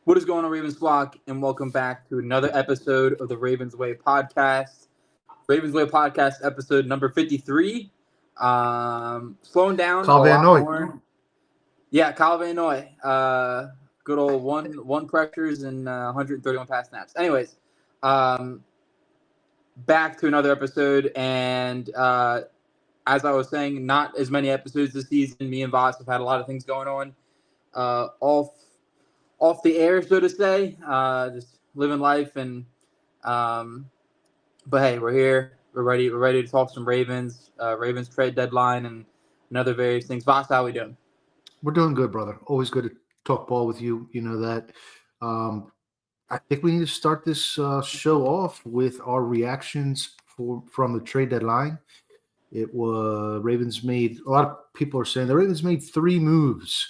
What is going on, Ravens flock, and welcome back to another episode of the Ravens Way podcast. Ravens Way podcast episode number 53. Slowing down a Kyle Van lot Noy. more. Yeah, Kyle Van Noy. Good old one pressures and 131 pass snaps. Anyways, um, back to another episode, and as I was saying, not as many episodes this season. Me and Vas have had a lot of things going on. Off the air, so to say, just living life. And but hey, we're here. We're ready. We're ready to talk some Ravens, Ravens trade deadline, and other various things. Voss, how we doing? We're doing good, brother. Always good to talk ball with you. You know that. Um, I think we need to start this show off with our reactions from the trade deadline. It was Ravens made. A lot of people are saying the Ravens made three moves.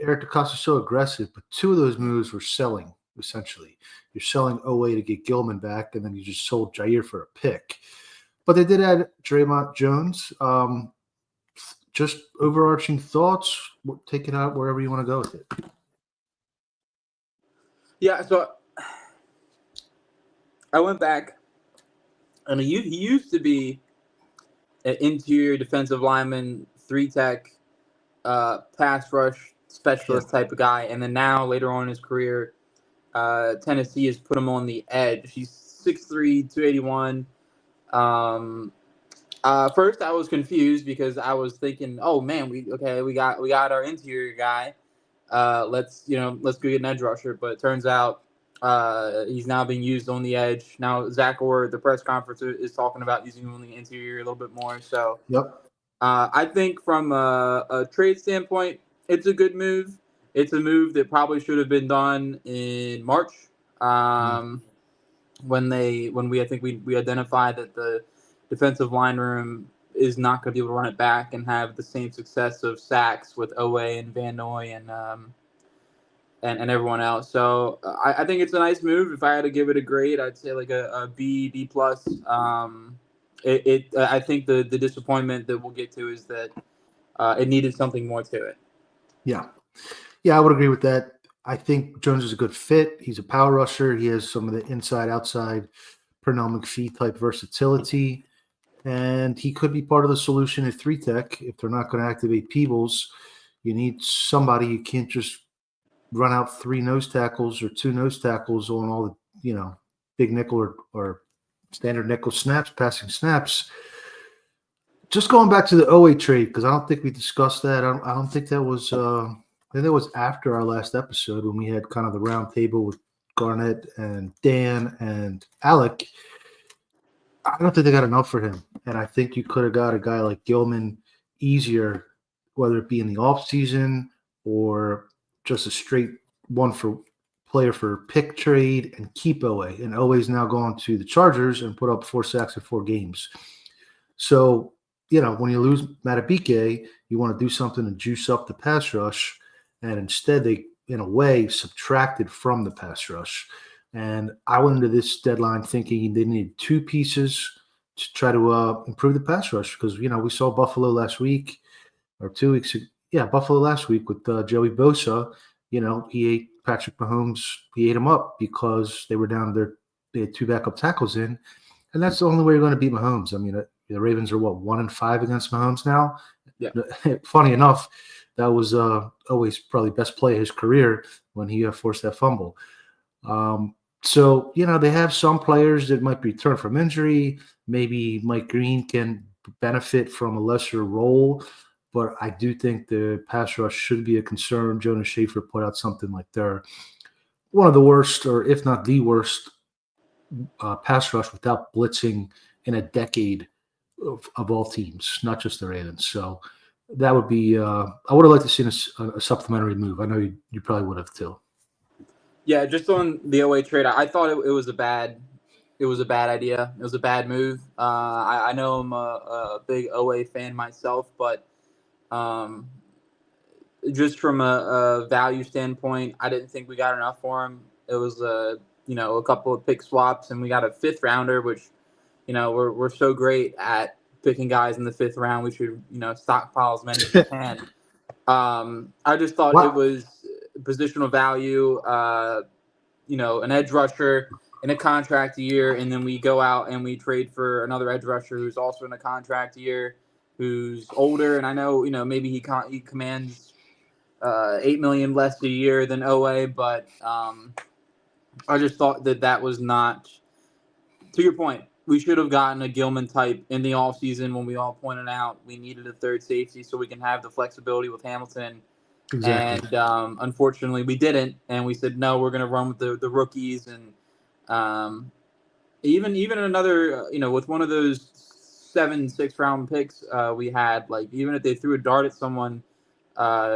Eric DeCosta's so aggressive, but two of those moves were selling. Essentially, you're selling Owe to get Gilman back, and then you just sold Jair for a pick. But they did add Draymond Jones. Just overarching thoughts. Take it out wherever you want to go with it. Yeah, so I went back, and he used to be an interior defensive lineman, three tech, pass rush specialist type of guy, and then now later on in his career, Tennessee has put him on the edge. He's 6'3", 281. First I was confused because I was thinking, oh man, we got our interior guy. Let's go get an edge rusher. But it turns out he's now being used on the edge. Now Zach Orr at the press conference is talking about using him on the interior a little bit more. So Yep. I think from a trade standpoint, it's a good move. It's a move that probably should have been done in March. When we I think we identified that the defensive line room is not going to be able to run it back and have the same success of sacks with Owe and Van Noy and everyone else. So I think it's a nice move. If I had to give it a grade, I'd say like a B plus. I think the disappointment that we'll get to is that it needed something more to it. Yeah. I would agree with that. I think Jones is a good fit. He's a power rusher. He has some of the inside-outside Pernell McPhee type versatility, and he could be part of the solution at three tech. If they're not going to activate Peebles, you need somebody. You can't just run out three nose tackles or two nose tackles on all the big nickel or standard nickel snaps, passing snaps. Just going back to the Owe trade, because I don't think we discussed that. I don't think that was. I think that was after our last episode when we had kind of the round table with Garnett and Dan and Alec. I don't think they got enough for him, and I think you could have got a guy like Gilman easier, whether it be in the off season or just a straight one for player for pick trade and keep Owe. And Owe's now gone to the Chargers and put up 4 sacks in 4 games. So, when you lose Matabike, you want to do something to juice up the pass rush. And instead, they, in a way, subtracted from the pass rush. And I went into this deadline thinking they needed 2 pieces to try to improve the pass rush because, we saw Buffalo last week or 2 weeks ago. Yeah, Buffalo last week with Joey Bosa. He ate Patrick Mahomes. He ate him up because they were down there. They had 2 backup tackles in. And that's the only way you're going to beat Mahomes. I mean, the Ravens are, 1-5 against Mahomes now? Yeah. Funny enough, that was always probably best play of his career when he forced that fumble. So, they have some players that might return from injury. Maybe Mike Green can benefit from a lesser role. But I do think the pass rush should be a concern. Jonas Schaefer put out something like they're one of the worst, or if not the worst, pass rush without blitzing in a decade of all teams, not just the Ravens. So that would be I would have liked to see a supplementary move. I know you probably would have too. Yeah, just on the Owe trade, I thought it was a bad idea. It was a bad move. I know I'm a big Owe fan myself, but just from a value standpoint, I didn't think we got enough for him. It was a couple of pick swaps, and we got a 5th rounder, which we're so great at picking guys in the 5th round. We should stockpile as many as we can. I just thought it was positional value, an edge rusher in a contract year, and then we go out and we trade for another edge rusher who's also in a contract year, who's older, and I know maybe he commands $8 million less a year than OA, but I just thought that was not, to your point. We should have gotten a Gilman type in the offseason when we all pointed out we needed a third safety so we can have the flexibility with Hamilton. Exactly. And unfortunately, we didn't. And we said, no, we're going to run with the rookies. And even another, with one of those 6th round picks we had, like, even if they threw a dart at someone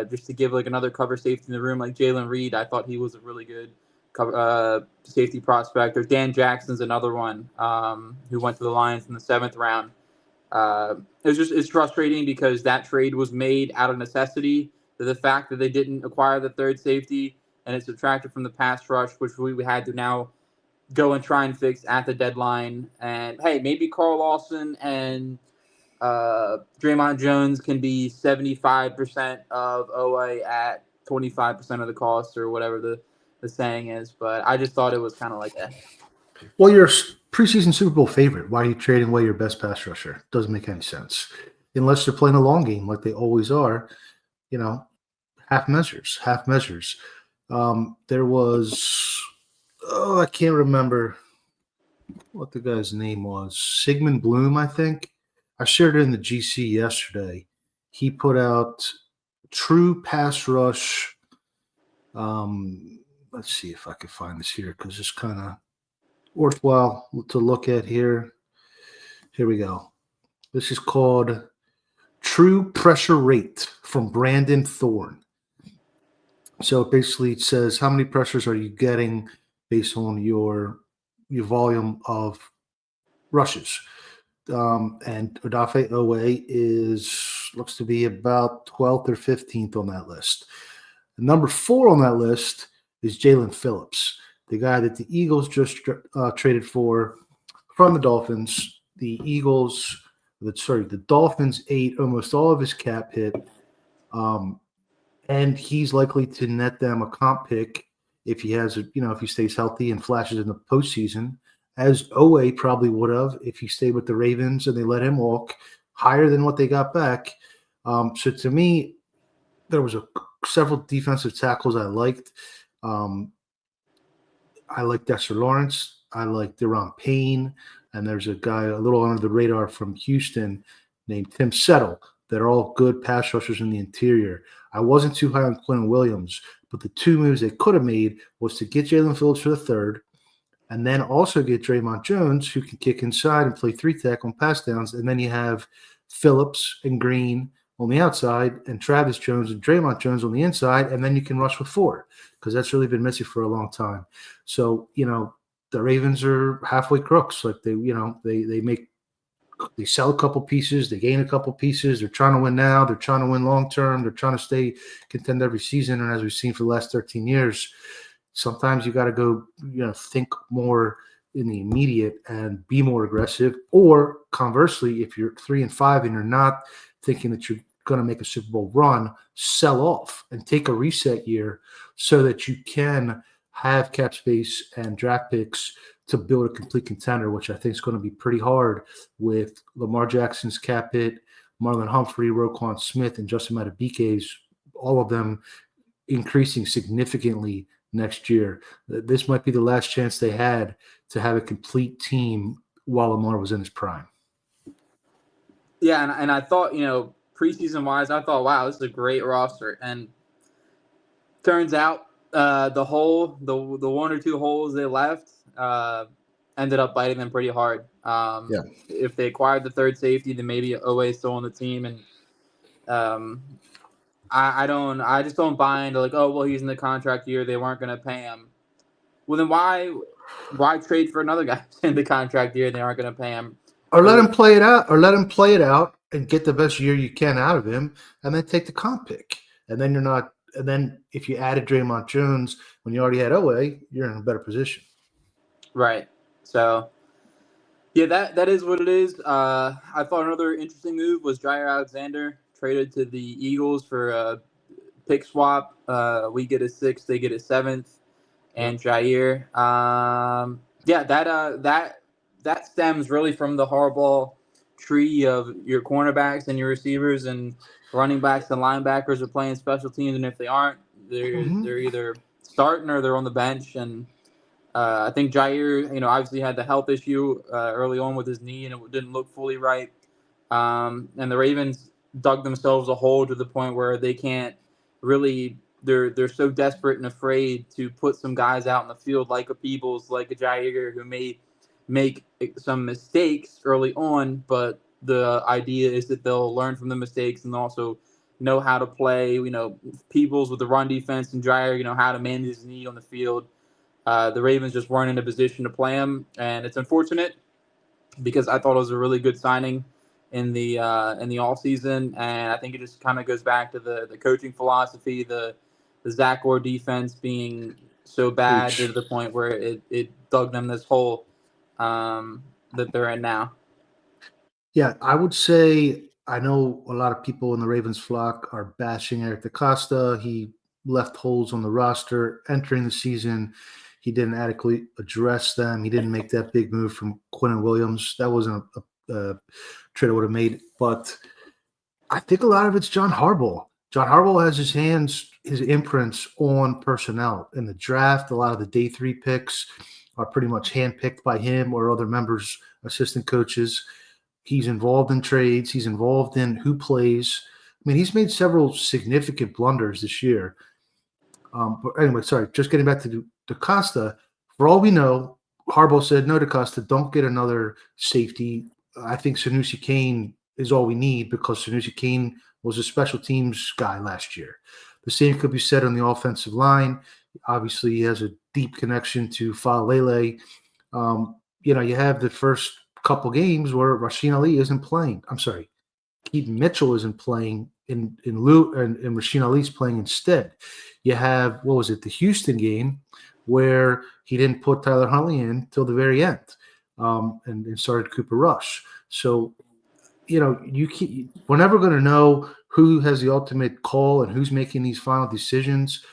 just to give like another cover safety in the room, like Jalen Reed, I thought he was a really good safety prospect. Or Dan Jackson's another one who went to the Lions in the 7th round. It's frustrating because that trade was made out of necessity. The fact that they didn't acquire the third safety and it subtracted from the pass rush, which we had to now go and try and fix at the deadline. And hey, maybe Carl Lawson and Draymond Jones can be 75% of OA at 25% of the cost, or whatever the saying is. But I just thought it was kind of like that. Well, you're a preseason Super Bowl favorite. Why are you trading away your best pass rusher? Doesn't make any sense. Unless they're playing a long game like they always are, half measures. There was, I can't remember what the guy's name was. Sigmund Bloom, I think. I shared it in the GC yesterday. He put out true pass rush. Let's see if I can find this here because it's kind of worthwhile to look at here. Here we go. This is called True Pressure Rate from Brandon Thorne. So basically it says how many pressures are you getting based on your volume of rushes. And Odafe Owe looks to be about 12th or 15th on that list. Number 4 on that list is Jalen Phillips, the guy that the Eagles just traded for from the Dolphins. The Dolphins ate almost all of his cap hit, and he's likely to net them a comp pick if he has, if he stays healthy and flashes in the postseason, as OA probably would have if he stayed with the Ravens and they let him walk, higher than what they got back. So to me, there was several defensive tackles I liked. I like Dexter Lawrence. I like Deron Payne. And there's a guy a little under the radar from Houston named Tim Settle. They're all good pass rushers in the interior. I wasn't too high on Quentin Williams, but the 2 moves they could have made was to get Jalen Phillips for the 3rd, and then also get Draymond Jones, who can kick inside and play 3-tech on pass downs. And then you have Phillips and Green on the outside and Travis Jones and Draymond Jones on the inside, and then you can rush with 4 because that's really been missing for a long time. So, the Ravens are halfway crooks. Like they sell a couple pieces, they gain a couple pieces. They're trying to win now. They're trying to win long term. They're trying to contend every season. And as we've seen for the last 13 years, sometimes you got to go, think more in the immediate and be more aggressive. Or conversely, if you're 3-5 and you're not thinking that you're going to make a Super Bowl run, sell off and take a reset year so that you can have cap space and draft picks to build a complete contender, which I think is going to be pretty hard with Lamar Jackson's cap hit, Marlon Humphrey, Roquan Smith, and Justin Madubuike's, all of them increasing significantly next year. This might be the last chance they had to have a complete team while Lamar was in his prime. Yeah, and I thought, preseason-wise, I thought, wow, this is a great roster. And turns out the 1 or 2 holes they left ended up biting them pretty hard. If they acquired the third safety, then maybe OA still on the team. And I just don't buy into like, oh, well, he's in the contract year, they weren't going to pay him. Well, then why trade for another guy in the contract year and they aren't going to pay him? Or let him play it out, and get the best year you can out of him, and then take the comp pick. And then and then if you added Draymond Jones when you already had OA, you're in a better position. Right. So, yeah, that is what it is. I thought another interesting move was Jair Alexander traded to the Eagles for a pick swap. We get a 6th, they get a 7th, and Jair. That stems really from the Harbaugh tree of your cornerbacks and your receivers and running backs and linebackers are playing special teams, and if they aren't, they're either starting or they're on the bench. And I think Jair, obviously had the health issue early on with his knee, and it didn't look fully right. And the Ravens dug themselves a hole to the point where they can't really. They're so desperate and afraid to put some guys out in the field like a Peebles, like a Jair, who may make some mistakes early on, but the idea is that they'll learn from the mistakes and also know how to play. Peebles with the run defense and Jair, how to manage his knee on the field. The Ravens just weren't in a position to play him, and it's unfortunate because I thought it was a really good signing in the offseason, and I think it just kind of goes back to the coaching philosophy, the Zach Orr defense being so bad to the point where it dug them this hole that they're in now. Yeah, I would say I know a lot of people in the Ravens flock are bashing Eric DeCosta. He left holes on the roster entering the season. He didn't adequately address them. He didn't make that big move from Quinnen Williams. That wasn't a trade I would have made. But I think a lot of it's John Harbaugh. John Harbaugh has his imprints on personnel. In the draft, a lot of the day 3 picks are pretty much handpicked by him or other members, assistant coaches. He's involved in trades. He's involved in who plays. I mean, he's made several significant blunders this year. But anyway, sorry, just getting back to DeCosta. For all we know, Harbaugh said, no, DeCosta, don't get another safety. I think Sanusi Kane is all we need because Sanusi Kane was a special teams guy last year. The same could be said on the offensive line. Obviously, he has a deep connection to Faalele. You have the first couple games where Rasheen Ali isn't playing. I'm sorry, Keaton Mitchell isn't playing in lieu, and Rasheen Ali's playing instead. You have, the Houston game where he didn't put Tyler Huntley in till the very end and started Cooper Rush. So, we're never going to know who has the ultimate call and who's making these final decisions.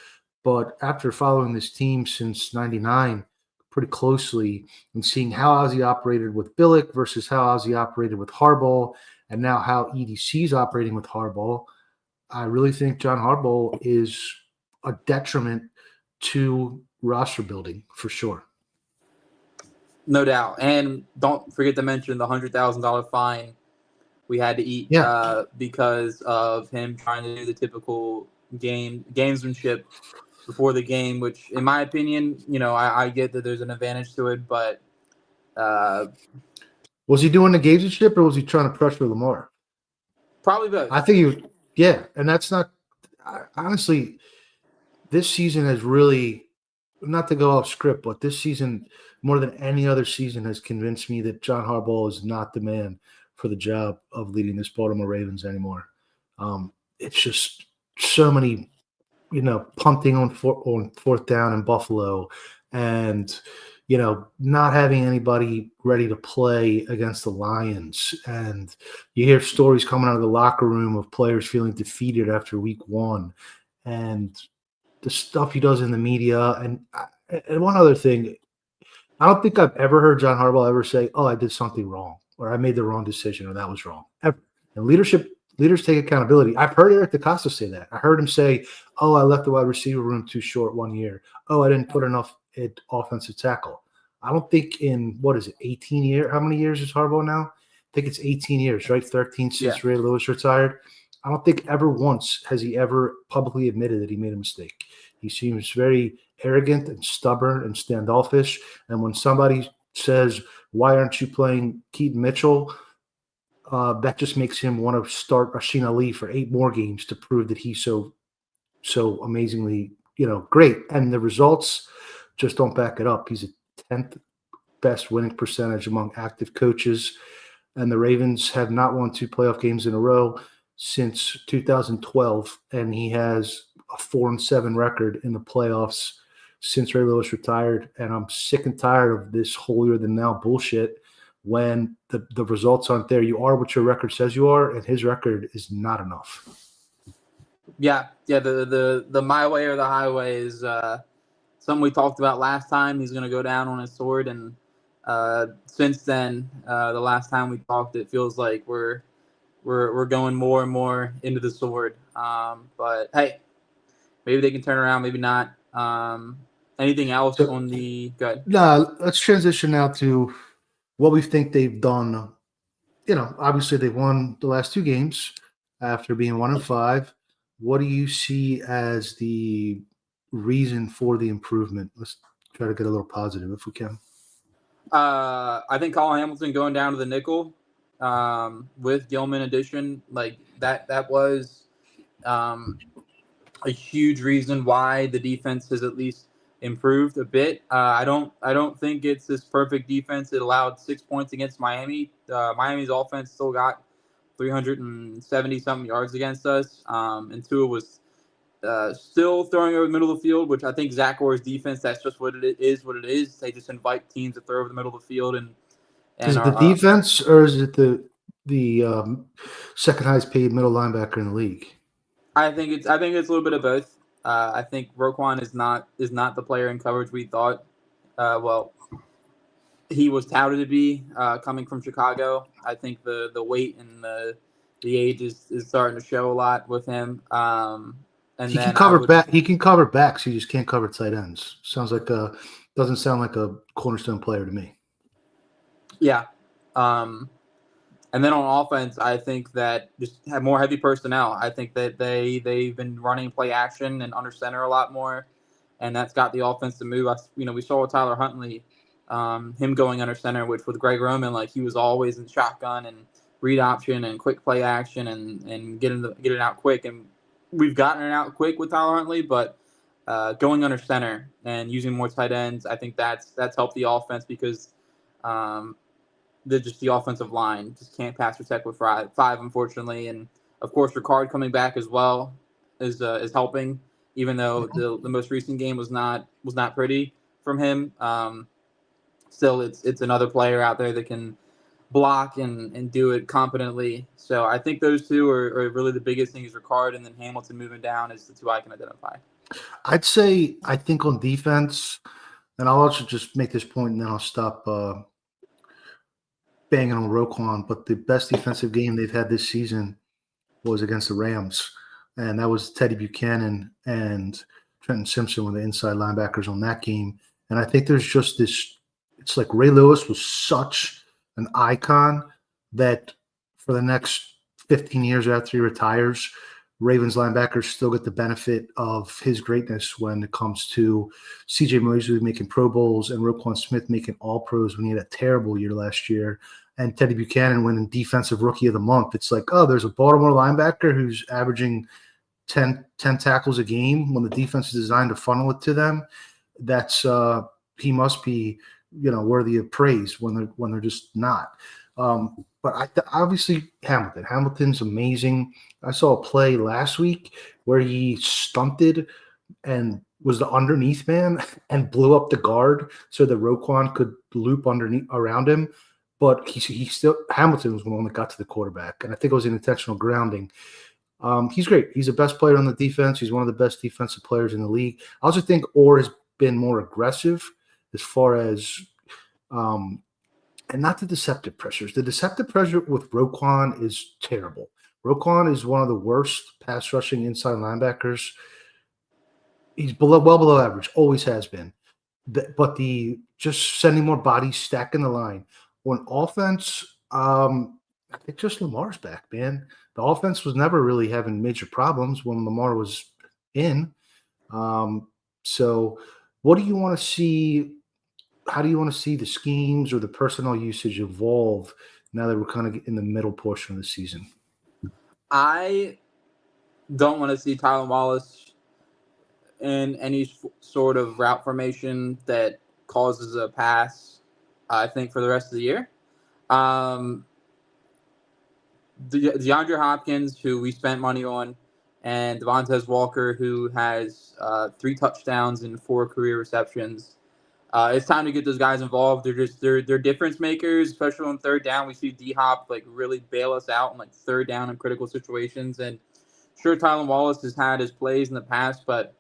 But after following this team since '99 pretty closely and seeing how Ozzie operated with Billick versus how Ozzie operated with Harbaugh, and now how EDC is operating with Harbaugh, I really think John Harbaugh is a detriment to roster building for sure. No doubt. And don't forget to mention the $100,000 fine we had to eat because of him trying to do the typical gamesmanship before the game, which in my opinion, I get that there's an advantage to it, but was he doing the gamesmanship or was he trying to pressure Lamar? Probably both. I think and that's not honestly, this season has really, not to go off script, but this season more than any other season has convinced me that John Harbaugh is not the man for the job of leading this Baltimore Ravens anymore. It's just so many, punting on fourth down in Buffalo and, not having anybody ready to play against the Lions. And you hear stories coming out of the locker room of players feeling defeated after week 1 and the stuff he does in the media. And one other thing, I don't think I've ever heard John Harbaugh ever say, oh, I did something wrong, or I made the wrong decision, or that was wrong. Ever. And leaders take accountability. I've heard Eric DeCosta say that. I heard him say, oh, I left the wide receiver room too short 1 year. Oh, I didn't put enough at offensive tackle. I don't think in, 18 years? How many years is Harbaugh now? I think it's 18 years, right? 13 since Ray Lewis retired. I don't think ever once has he ever publicly admitted that he made a mistake. He seems very arrogant and stubborn and standoffish. And when somebody says, why aren't you playing Keaton Mitchell? That just makes him want to start Rasheen Ali for 8 more games to prove that he's so amazingly, great. And the results just don't back it up. He's a 10th best winning percentage among active coaches. And the Ravens have not won 2 playoff games in a row since 2012. And he has a 4-7 record in the playoffs since Ray Lewis retired. And I'm sick and tired of this holier than thou bullshit. When the results aren't there, you are what your record says you are, and his record is not enough. Yeah. The my way or the highway is something we talked about last time. He's going to go down on his sword, and since then, the last time we talked, it feels like we're going more and more into the sword. But hey, maybe they can turn around, maybe not. Anything else So, on the good? let's transition now to what we think they've done. Obviously they won the last two games after being 1-5. What do you see as the reason for the improvement? Let's try to get a little positive if we can. I think Colin Hamilton going down to the nickel with Gilman addition, like that was a huge reason why the defense has at least improved a bit. I don't think it's this perfect defense. It allowed 6 points against Miami. Miami's offense still got 370 something yards against us, and Tua was still throwing over the middle of the field, which I think Zach Orr's defense. That's just what it is. What it is. They just invite teams to throw over the middle of the field Is and it the defense or is it the second highest paid middle linebacker in the league? I think it's a little bit of both. I think Roquan is not the player in coverage we thought. Well, he was touted to be coming from Chicago. I think the weight and the age is starting to show a lot with him. And He can then I cover would, back. He can cover backs. He just can't cover tight ends. Doesn't sound like a cornerstone player to me. yeah. And then on offense, I think that just have more heavy personnel. I think that they've been running play action and under center a lot more, and that's got the offense to move. We saw with Tyler Huntley, him going under center, which with Greg Roman, like he was always in shotgun and read option and quick play action and getting it out quick. And we've gotten it out quick with Tyler Huntley, but going under center and using more tight ends, I think that's helped the offense because. The offensive line just can't pass protect with five, unfortunately, and of course Ricard coming back as well is helping, even though the most recent game was not pretty from him. Still, it's another player out there that can block and do it competently. So I think those two are really the biggest things. Ricard and then Hamilton moving down is the two I can identify. I'd say I think on defense, and I'll also just make this point and then I'll stop banging on Roquan, but the best defensive game they've had this season was against the Rams, and that was Teddy Buchanan and Trenton Simpson were the inside linebackers on that game. And I think there's just this – it's like Ray Lewis was such an icon that for the next 15 years after he retires, Ravens linebackers still get the benefit of his greatness when it comes to C.J. Mosley making Pro Bowls and Roquan Smith making All-Pros when he had a terrible year last year, and Teddy Buchanan winning Defensive Rookie of the Month. It's like, oh, there's a Baltimore linebacker who's averaging 10 tackles a game when the defense is designed to funnel it to them. That's he must be, worthy of praise when they're just not. But obviously Hamilton's amazing. I saw a play last week where he stunted and was the underneath man and blew up the guard so that Roquan could loop underneath around him. But he still Hamilton was the one that got to the quarterback, and I think it was an intentional grounding. He's great. He's the best player on the defense. He's one of the best defensive players in the league. I also think Orr has been more aggressive as far as and not the deceptive pressures. The deceptive pressure with Roquan is terrible. Roquan is one of the worst pass rushing inside linebackers. He's well below average, always has been. But the just sending more bodies, stacking the line. On offense, I think just Lamar's back, man. The offense was never really having major problems when Lamar was in. So what do you want to see? How do you want to see the schemes or the personnel usage evolve now that we're kind of in the middle portion of the season? I don't want to see Tyler Wallace in any sort of route formation that causes a pass, I think, for the rest of the year. DeAndre Hopkins, who we spent money on, and Devontae Walker, who has 3 touchdowns and 4 career receptions. It's time to get those guys involved. They're difference makers, especially on third down. We see D-Hop really bail us out on third down in critical situations, and sure Tylan Wallace has had his plays in the past, but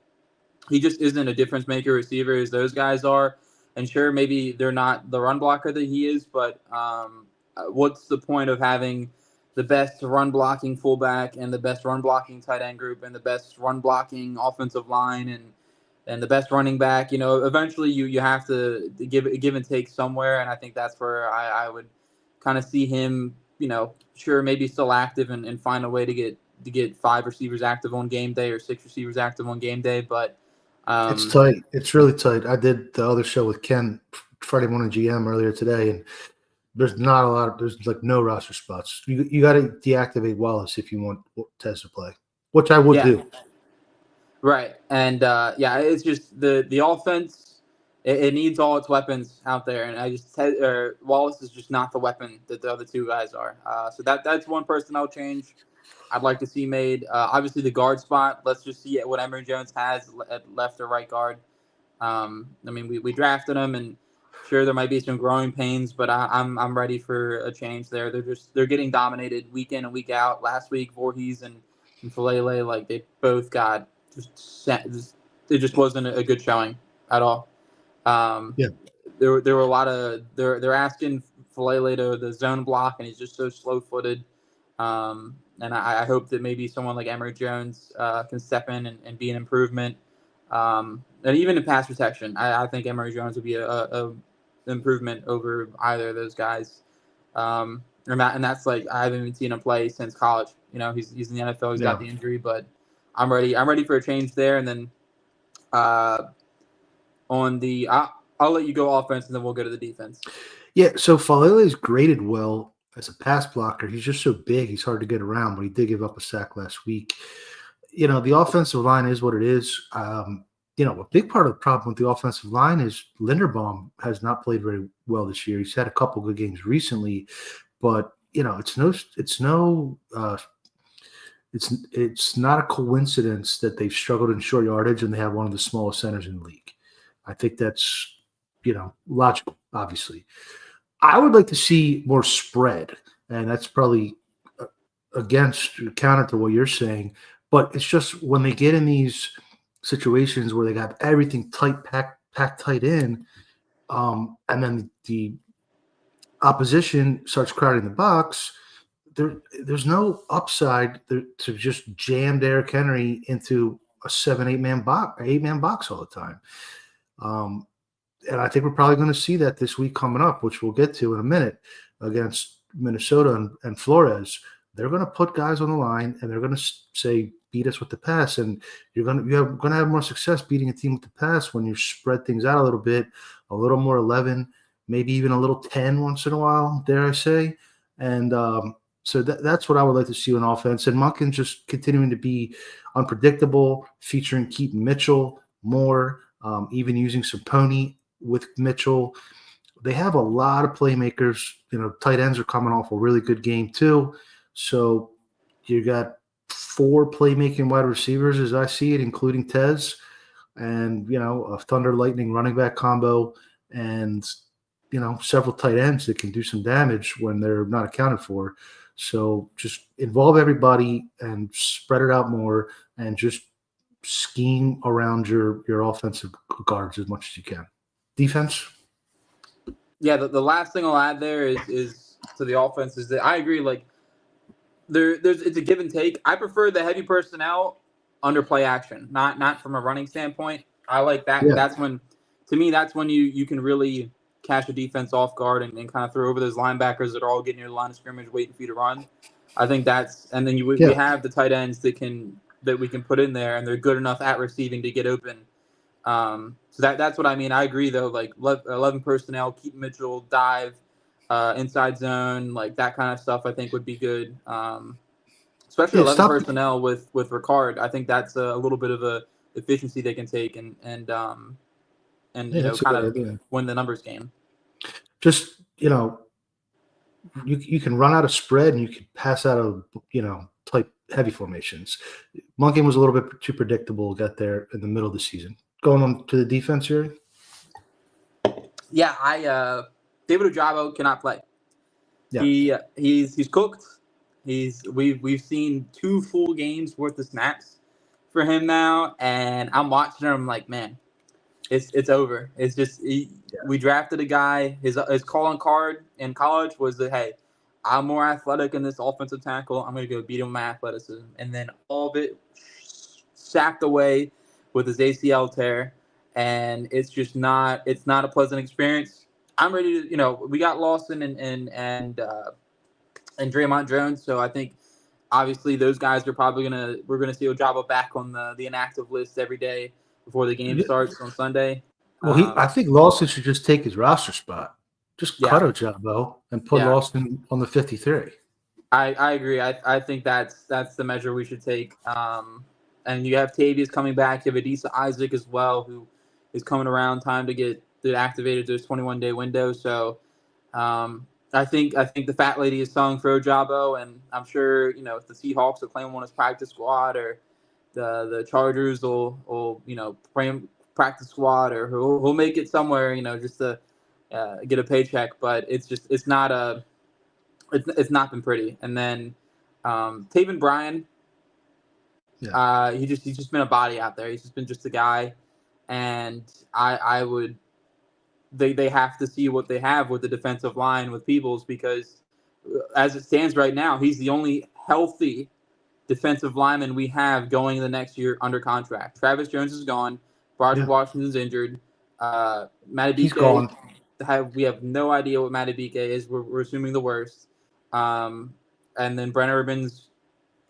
he just isn't a difference maker receiver as those guys are. And sure, maybe they're not the run blocker that he is, but what's the point of having the best run blocking fullback and the best run blocking tight end group and the best run blocking offensive line and the best running back? Eventually you have to give and take somewhere, and I think that's where I would kind of see him. Sure, maybe still active and find a way to get 5 receivers active on game day or 6 receivers active on game day, but. It's tight. It's really tight. I did the other show with Ken Friday morning GM earlier today, and there's not a lot. There's like no roster spots. You got to deactivate Wallace if you want Tez to play, which I would do. Right, and it's just the offense. It needs all its weapons out there, and Wallace is just not the weapon that the other 2 guys are. So that's one personnel change I'd like to see made. Obviously, the guard spot. Let's just see what Emory Jones has at left or right guard. We drafted him, and sure there might be some growing pains, but I'm ready for a change there. They're getting dominated week in and week out. Last week, Voorhees and Falele, like they both got it just wasn't a good showing at all. There were a lot of they're asking Falele to the zone block, and he's just so slow footed. And I hope that maybe someone like Emory Jones can step in and be an improvement. And even in pass protection, I think Emory Jones would be a improvement over either of those guys. And that's like I haven't even seen him play since college. He's in the NFL. He's got the injury, but I'm ready. I'm ready for a change there. And then I'll let you go offense, and then we'll go to the defense. Yeah. So Falele is graded well as a pass blocker. He's just so big, he's hard to get around, but he did give up a sack last week. The offensive line is what it is. A big part of the problem with the offensive line is Linderbaum has not played very well this year. He's had a couple good games recently, but it's not a coincidence that they've struggled in short yardage and they have one of the smallest centers in the league. I think that's logical, obviously. I would like to see more spread, and that's probably counter to what you're saying. But it's just when they get in these situations where they got everything packed tight in, and then the opposition starts crowding the box, there's no upside to just jam Derrick Henry into a 7-8 man box all the time. And I think we're probably going to see that this week coming up, which we'll get to in a minute, against Minnesota and Flores. They're going to put guys on the line, and they're going to say, beat us with the pass. And you're going to have more success beating a team with the pass when you spread things out a little bit, a little more 11, maybe even a little 10 once in a while, dare I say. And so that's what I would like to see on offense. And Monken just continuing to be unpredictable, featuring Keaton Mitchell more, even using some Pony with Mitchell. They have a lot of playmakers. Tight ends are coming off a really good game too. So you got 4 playmaking wide receivers as I see it, including Tez, and a Thunder Lightning running back combo, and several tight ends that can do some damage when they're not accounted for. So just involve everybody and spread it out more, and just scheme around your offensive guards as much as you can. Defense? Yeah, the last thing I'll add there is to the offense is that I agree. Like it's a give and take. I prefer the heavy personnel under play action, not from a running standpoint. I like that. Yeah. That's when you can really catch a defense off guard and kind of throw over those linebackers that are all getting near the line of scrimmage waiting for you to run. I think and then we have the tight ends that we can put in there, and they're good enough at receiving to get open. So that's what I mean. I agree though. Like 11 personnel, keep Mitchell, dive, inside zone, like that kind of stuff. I think would be good. Especially 11 personnel with Ricard. I think that's a little bit of a efficiency they can take and kind of win the numbers game. Just you can run out of spread and you can pass out of type heavy formations. Monken was a little bit too predictable. Got there in the middle of the season. Going on to the defense here. Yeah, David Ojabo cannot play. Yeah. He's cooked. We've seen 2 full games worth of snaps for him now, and I'm watching him. I'm like, man, it's over. It's just we drafted a guy. His calling card in college was that, hey, I'm more athletic in this offensive tackle. I'm gonna go beat him with my athleticism, and then all of it sacked away with his ACL tear, and it's not a pleasant experience. I'm ready to, we got Lawson and Draymond Jones, so I think obviously those guys are probably we're gonna see Ojabo back on the inactive list every day before the game starts on Sunday. Well, I think Lawson should just take his roster spot. Just cut Ojabo and put Lawson on the 53. I agree. I think that's the measure we should take. And you have Tavius coming back. You have Adisa Isaac as well, who is coming around time to get activated those 21-day windows. So I think the fat lady is selling for Ojabo, and I'm sure if the Seahawks will claim him on his practice squad, or the Chargers will practice squad, or he'll make it somewhere just to get a paycheck. But it's not been pretty. And then Taven Bryan, he's just been a body out there. He's just been a guy, and I would. They have to see what they have with the defensive line with Peebles, because as it stands right now, he's the only healthy defensive lineman we have going the next year under contract. Travis Jones is gone. Broderick Washington's injured. He's gone. We have no idea what Matabike is. We're assuming the worst. And then Brent Urban's,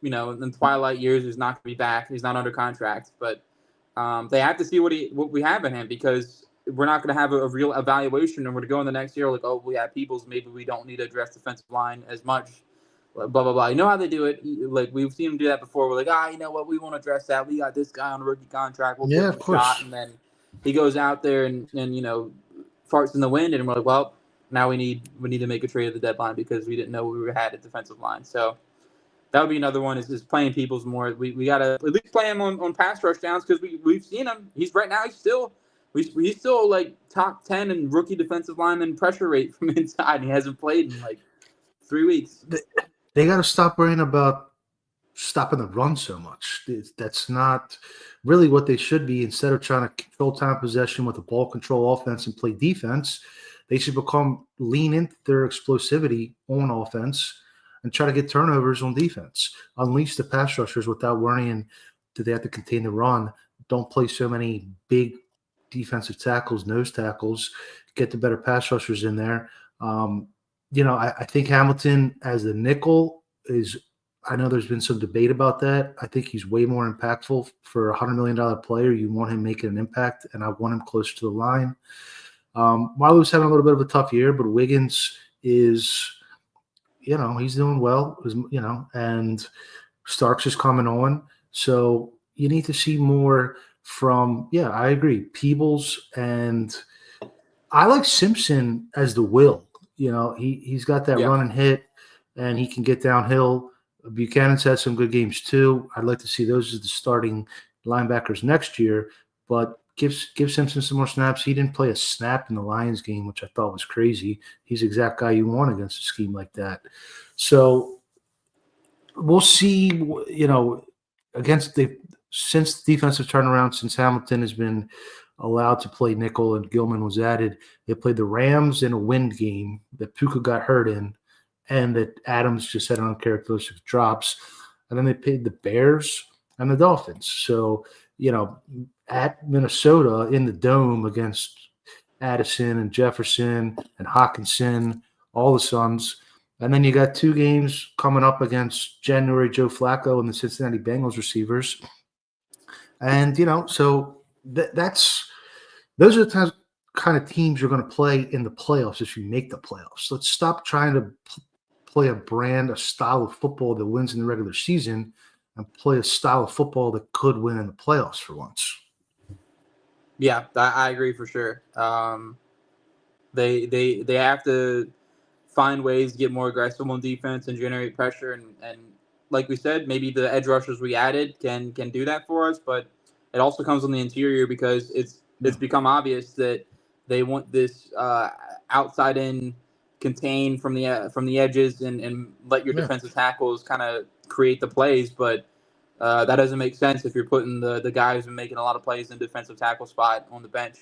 in the twilight years, is not going to be back. He's not under contract. But they have to see what we have in him, because we're not going to have a real evaluation, and we're going to go in the next year like, oh, we have Peebles. Maybe we don't need to address defensive line as much. Blah, blah, blah. You know how they do it. Like, we've seen them do that before. We're like, you know what? We won't address that. We got this guy on a rookie contract. We'll give him a shot. And then he goes out there and farts in the wind, and we're like, well, now we need to make a trade at the deadline because we didn't know we had a defensive line. So that would be another one, is playing Peebles more. We got to at least play him on pass rush downs, because we've seen him. He's still like top 10 in rookie defensive lineman pressure rate from inside. He hasn't played in like 3 weeks. They got to stop worrying about stopping the run so much. That's not really what they should be. Instead of trying to control time possession with a ball control offense and play defense, they should lean into their explosivity on offense and try to get turnovers on defense. Unleash the pass rushers without worrying that they have to contain the run. Don't play so many big defensive tackles, nose tackles. Get the better pass rushers in there. I think Hamilton as the nickel is – I know there's been some debate about that. I think he's way more impactful for a $100 million player. You want him making an impact, and I want him closer to the line. Marlowe's having a little bit of a tough year, but Wiggins is – he's doing well, and Starks is coming on. So you need to see more from, I agree, Peebles, and I like Simpson as the will. He's got that run and hit, and he can get downhill. Buchanan's had some good games too. I'd like to see those as the starting linebackers next year, but give Simpson some more snaps. He didn't play a snap in the Lions game, which I thought was crazy. He's the exact guy you want against a scheme like that. So we'll see, since the defensive turnaround, since Hamilton has been allowed to play nickel and Gilman was added, they played the Rams in a wind game that Puka got hurt in, and that Adams just had uncharacteristic drops. And then they played the Bears and the Dolphins. So, at Minnesota in the Dome against Addison and Jefferson and Hawkinson, all the Sons. And then you got 2 games coming up against January Joe Flacco and the Cincinnati Bengals receivers. And, so those are the kind of teams you're going to play in the playoffs if you make the playoffs. Let's stop trying to play a style of football that wins in the regular season and play a style of football that could win in the playoffs for once. Yeah, I agree for sure. They have to find ways to get more aggressive on defense and generate pressure, and like we said, maybe the edge rushers we added can do that for us, but it also comes on the interior, because it's become obvious that they want this outside in contain from the edges and let your defensive tackles kind of create the plays, but that doesn't make sense if you're putting the guy who's been making a lot of plays in defensive tackle spot on the bench.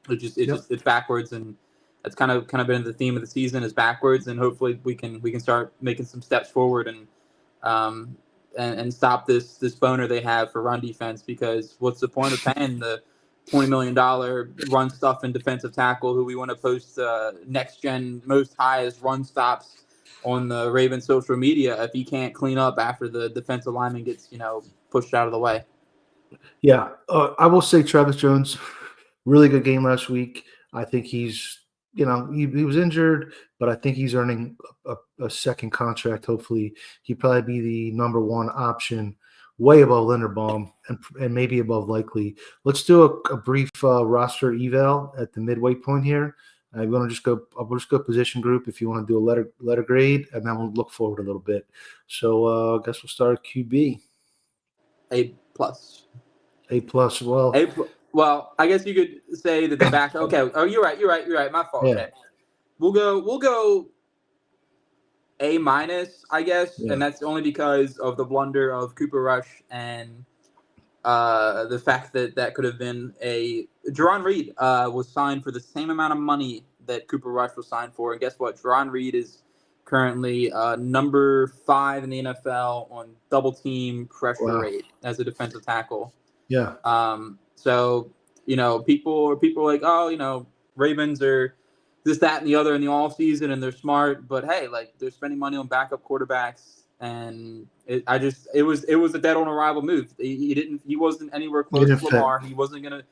It's backwards, and that's kind of been the theme of the season is backwards, and hopefully we can start making some steps forward and stop this boner they have for run defense, because what's the point of paying the $20 million run stuff and defensive tackle who we want to post next gen most highest run stops on the Ravens social media if he can't clean up after the defensive lineman gets pushed out of the way? Yeah, I will say Travis Jones, really good game last week. I think he's he was injured, but I think he's earning a second contract. Hopefully, he'd probably be the number one option, way above Linderbaum and maybe above Likely. Let's do a brief roster eval at the midway point here. We're going to we'll just go position group if you want to do a letter grade, and then we'll look forward a little bit. So I guess we'll start at QB. A+. Well, I guess you could say that the back. Okay. Oh, you're right. My fault. Yeah. Okay. We'll go A-, I guess, and that's only because of the blunder of Cooper Rush and the fact that could have been Jerron Reed was signed for the same amount of money that Cooper Rush was signed for, and guess what? Jerron Reed is currently number 5 in the NFL on double team pressure rate as a defensive tackle. Yeah. So people are like, oh, Ravens are this, that, and the other in the off season, and they're smart, but hey, like they're spending money on backup quarterbacks, and it was a dead on arrival move. He wasn't anywhere close to Lamar. He wasn't gonna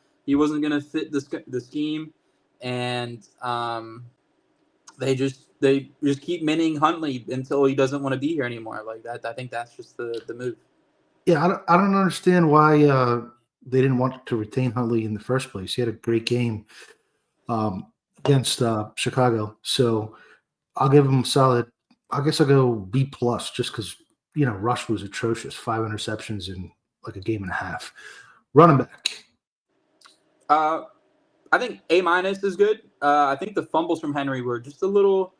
fit the scheme, and they just keep minning Huntley until he doesn't want to be here anymore. Like that, I think that's just the move. Yeah, I don't understand why they didn't want to retain Huntley in the first place. He had a great game against Chicago, so I'll give him solid. I guess I'll go B+ just because Rush was atrocious, 5 interceptions in like a game and a half. Running back. I think A- is good. I think the fumbles from Henry were just a little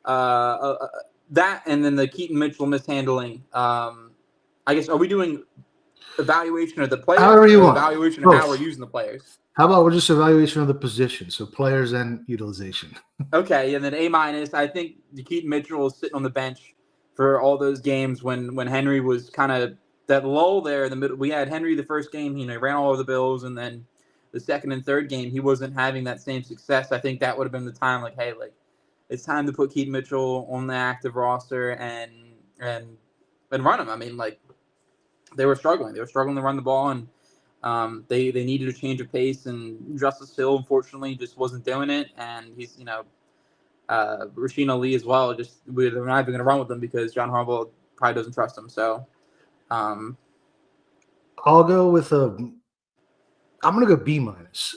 that, and then the Keaton Mitchell mishandling. I guess, are we doing evaluation of the players or evaluation of how we're using the players? How about we're just evaluation of the position, so players and utilization. Okay, and then A-. I think Keaton Mitchell was sitting on the bench for all those games when Henry was kind of that lull there in the middle. We had Henry the first game, he ran all over the Bills, and then the second and third game he wasn't having that same success. I think that would have been the time, like, hey, like it's time to put Keaton Mitchell on the active roster and run him. I mean, like they were struggling to run the ball, and they needed a change of pace, and Justice Hill unfortunately just wasn't doing it, and he's Rasheen Ali as well. Just they're not even going to run with them because John Harbaugh probably doesn't trust him. So I'll go with I'm going to go B-.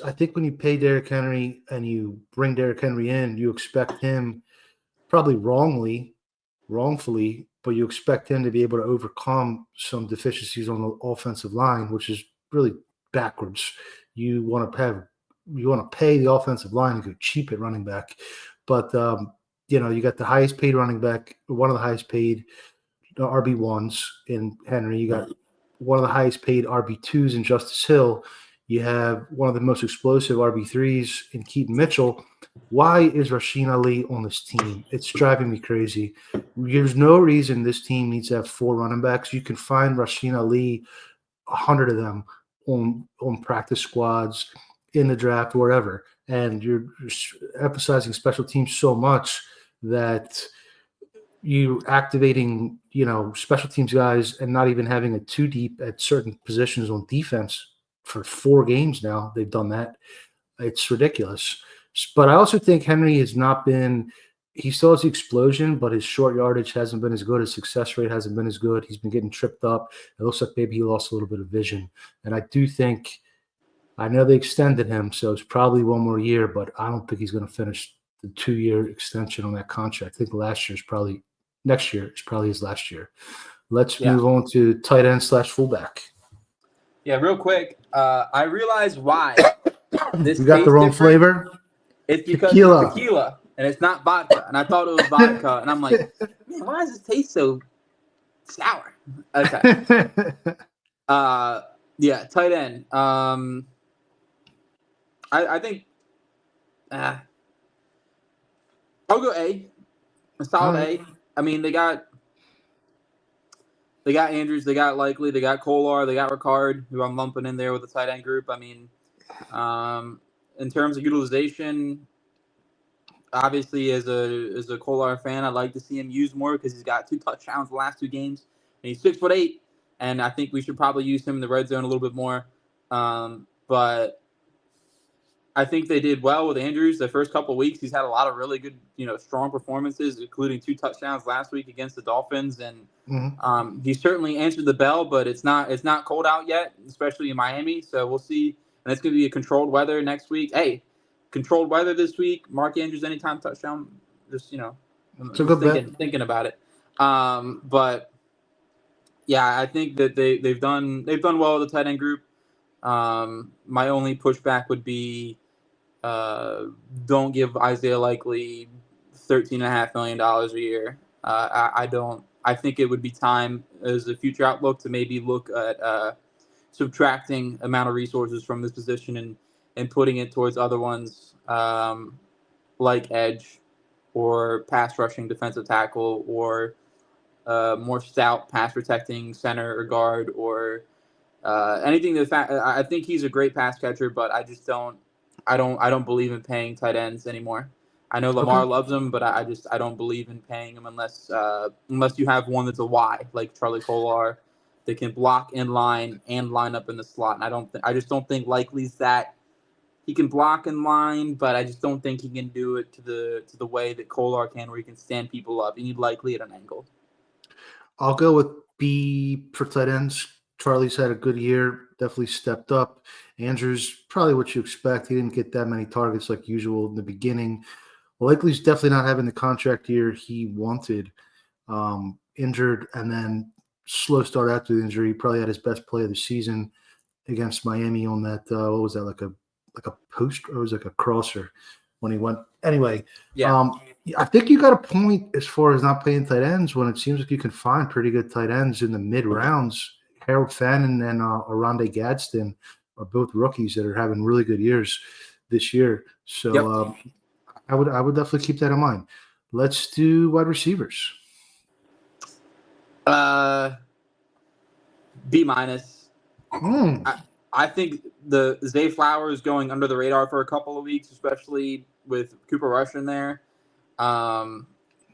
I think when you pay Derrick Henry and you bring Derrick Henry in, you expect him, probably wrongfully, but you expect him to be able to overcome some deficiencies on the offensive line, which is really backwards. You want to pay the offensive line and go cheap at running back, but you got the highest paid running back, one of the highest paid RB1s in Henry. You got one of the highest paid RB2s in Justice Hill. You have one of the most explosive RB3s in Keaton Mitchell. Why is Rasheen Ali on this team? It's driving me crazy. There's no reason this team needs to have 4 running backs. You can find Rasheen Ali, 100 of them, on practice squads, in the draft, wherever. And you're emphasizing special teams so much that you activating, special teams guys and not even having a 2 deep at certain positions on defense for 4 games now. They've done that. It's ridiculous. But I also think Henry has not been – he still has the explosion, but his short yardage hasn't been as good. His success rate hasn't been as good. He's been getting tripped up. It looks like maybe he lost a little bit of vision. And I do think – I know they extended him, so it's probably 1 more year, but I don't think he's going to finish the 2-year extension on that contract. I think next year is probably his last year. Let's move on to tight end / fullback. Yeah, real quick. I realize why. You got the wrong flavor? It's because tequila. and it's not vodka. And I thought it was vodka, and I'm like, man, why does this taste so sour? Okay. Yeah, tight end. I think I'll go a solid Right. A. I mean, they got Andrews, they got Likely, they got Kolar, they got Ricard, who I'm lumping in there with the tight end group. I mean, in terms of utilization, obviously as a Kolar fan, I'd like to see him used more because he's got 2 touchdowns the last 2 games, and he's 6'8", and I think we should probably use him in the red zone a little bit more. But I think they did well with Andrews the first couple of weeks. He's had a lot of really good, strong performances, including 2 touchdowns last week against the Dolphins, and he certainly answered the bell. But it's not cold out yet, especially in Miami. So we'll see. And it's going to be a controlled weather next week. Hey, controlled weather this week. Mark Andrews anytime touchdown. Just It's a good bet. thinking about it. But yeah, I think that they've done well with the tight end group. My only pushback would be don't give Isaiah Likely $13.5 million a year. I don't. I think it would be time as a future outlook to maybe look at subtracting amount of resources from this position and putting it towards other ones like edge or pass rushing defensive tackle or more stout pass protecting center or guard or anything. I think he's a great pass catcher, but I just don't. I don't believe in paying tight ends anymore. I know Lamar Okay. loves him, but I don't believe in paying him unless you have one that's a Y like Charlie Kolar that can block in line and line up in the slot. And I just don't think Likely's that. He can block in line, but I just don't think he can do it to the way that Kolar can, where he can stand people up. You need Likely at an angle. I'll go with B for tight ends. Charlie's had a good year, definitely stepped up. Andrews, probably what you expect. He didn't get that many targets like usual in the beginning. Likely's definitely not having the contract year he wanted. Injured and then slow start after the injury. He probably had his best play of the season against Miami on that. What was that, like a post, or it was like a crosser when he went. Anyway, Yeah. I think you got a point as far as not paying tight ends when it seems like you can find pretty good tight ends in the mid rounds. Harold Fannin and Aronde Gadsden are both rookies that are having really good years this year. So I would definitely keep that in mind. Let's do wide receivers. B-. I think the Zay Flowers going under the radar for a couple of weeks, especially with Cooper Rush in there. And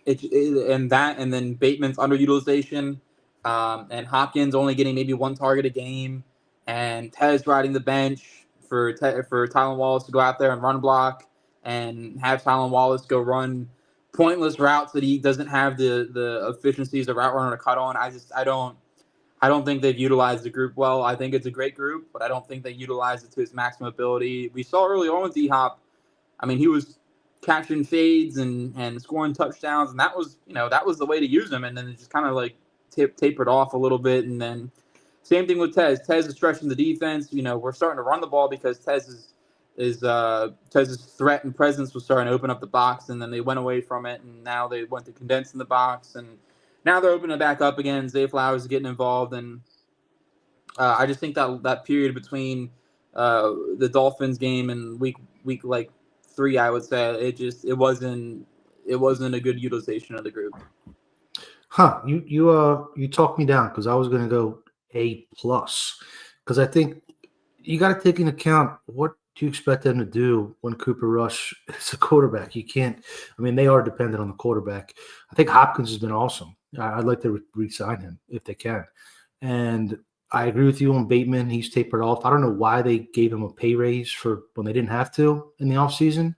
then Bateman's underutilization, and Hopkins only getting maybe 1 target a game, and Tez riding the bench for Tylan Wallace to go out there and run block, and have Tylan Wallace go run pointless routes that he doesn't have the efficiencies of route runner to cut on. I don't think they've utilized the group well. I think it's a great group, but I don't think they utilized it to its maximum ability. We saw early on with D-Hop. I mean, he was catching fades and scoring touchdowns, and that was the way to use him. And then it just kind of like tapered off a little bit. And then same thing with Tez. Tez is stretching the defense. We're starting to run the ball because Tez's threat and presence was starting to open up the box, and then they went away from it, and now they went to condensing the box, and now they're opening it back up again. Zay Flowers is getting involved, and I just think that period between the Dolphins game and week like 3, I would say it wasn't a good utilization of the group. You talked me down because I was going to go A+, because I think you got to take into account what do you expect them to do when Cooper Rush is a quarterback. You can't. I mean, they are dependent on the quarterback. I think Hopkins has been awesome. I'd like to re-sign him if they can. And I agree with you on Bateman. He's tapered off. I don't know why they gave him a pay raise for when they didn't have to in the offseason,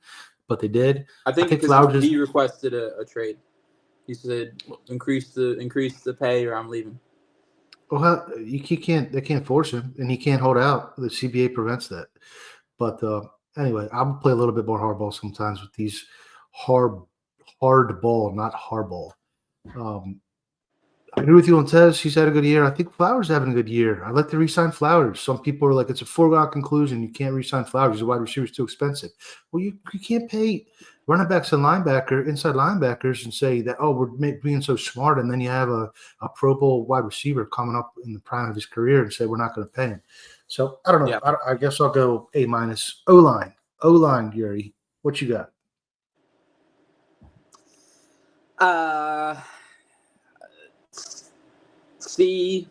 but they did. I think because he requested a trade. He said, increase the pay or I'm leaving. Well, they can't force him, and he can't hold out. The CBA prevents that. But anyway, I'll play a little bit more hardball sometimes with these hard ball, not hardball. I agree with you on Tez. He's had a good year. I think Flowers is having a good year. I'd like to re-sign Flowers. Some people are like, it's a foregone conclusion. You can't re-sign Flowers. He's a wide receiver. It's too expensive. Well, you can't pay running backs and inside linebackers and say that, oh, we're being so smart. And then you have a Pro Bowl wide receiver coming up in the prime of his career and say, we're not going to pay him. So I don't know. Yeah. I guess I'll go A-. O-line, Yuri. What you got? C-.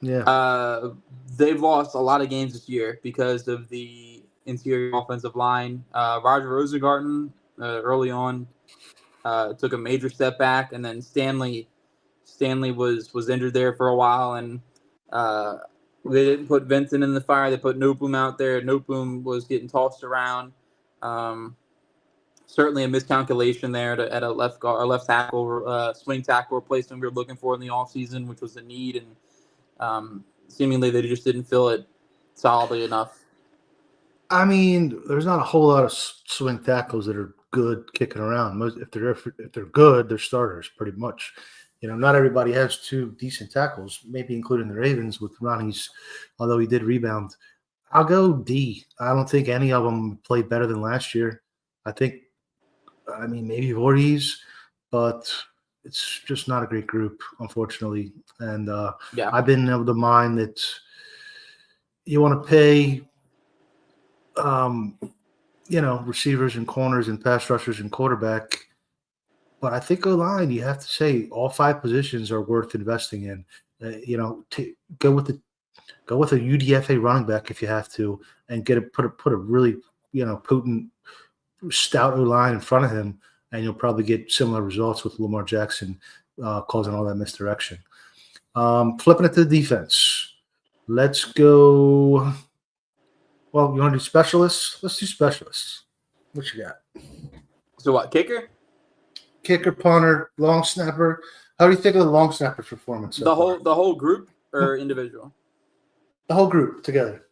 Yeah. They've lost a lot of games this year because of the interior offensive line. Roger Rosengarten early on took a major step back, and then Stanley was injured there for a while, and they didn't put Vincent in the fire. They put Noteboom out there. Noteboom was getting tossed around. Certainly a miscalculation there at a left tackle, swing tackle replacement we were looking for in the offseason, which was the need, and seemingly they just didn't fill it solidly enough. I mean, there's not a whole lot of swing tackles that are good kicking around. If they're good, they're starters pretty much. Not everybody has two decent tackles, maybe including the Ravens with Ronnie's, although he did rebound. I'll go D. I don't think any of them played better than last year. I mean, maybe Voorhees, but it's just not a great group, unfortunately. And I've been of the mind that you want to pay receivers and corners and pass rushers and quarterback. But I think O-line, you have to say all 5 positions are worth investing in. Go with a UDFA running back if you have to, and put a really potent, stout O-line in front of him, and you'll probably get similar results with Lamar Jackson causing all that misdirection. Flipping it to the defense. Let's go. Well, you want to do specialists? Let's do specialists. What you got? So what, kicker? Kicker, punter, long snapper. How do you think of the long snapper's performance? The whole group or individual? The whole group together.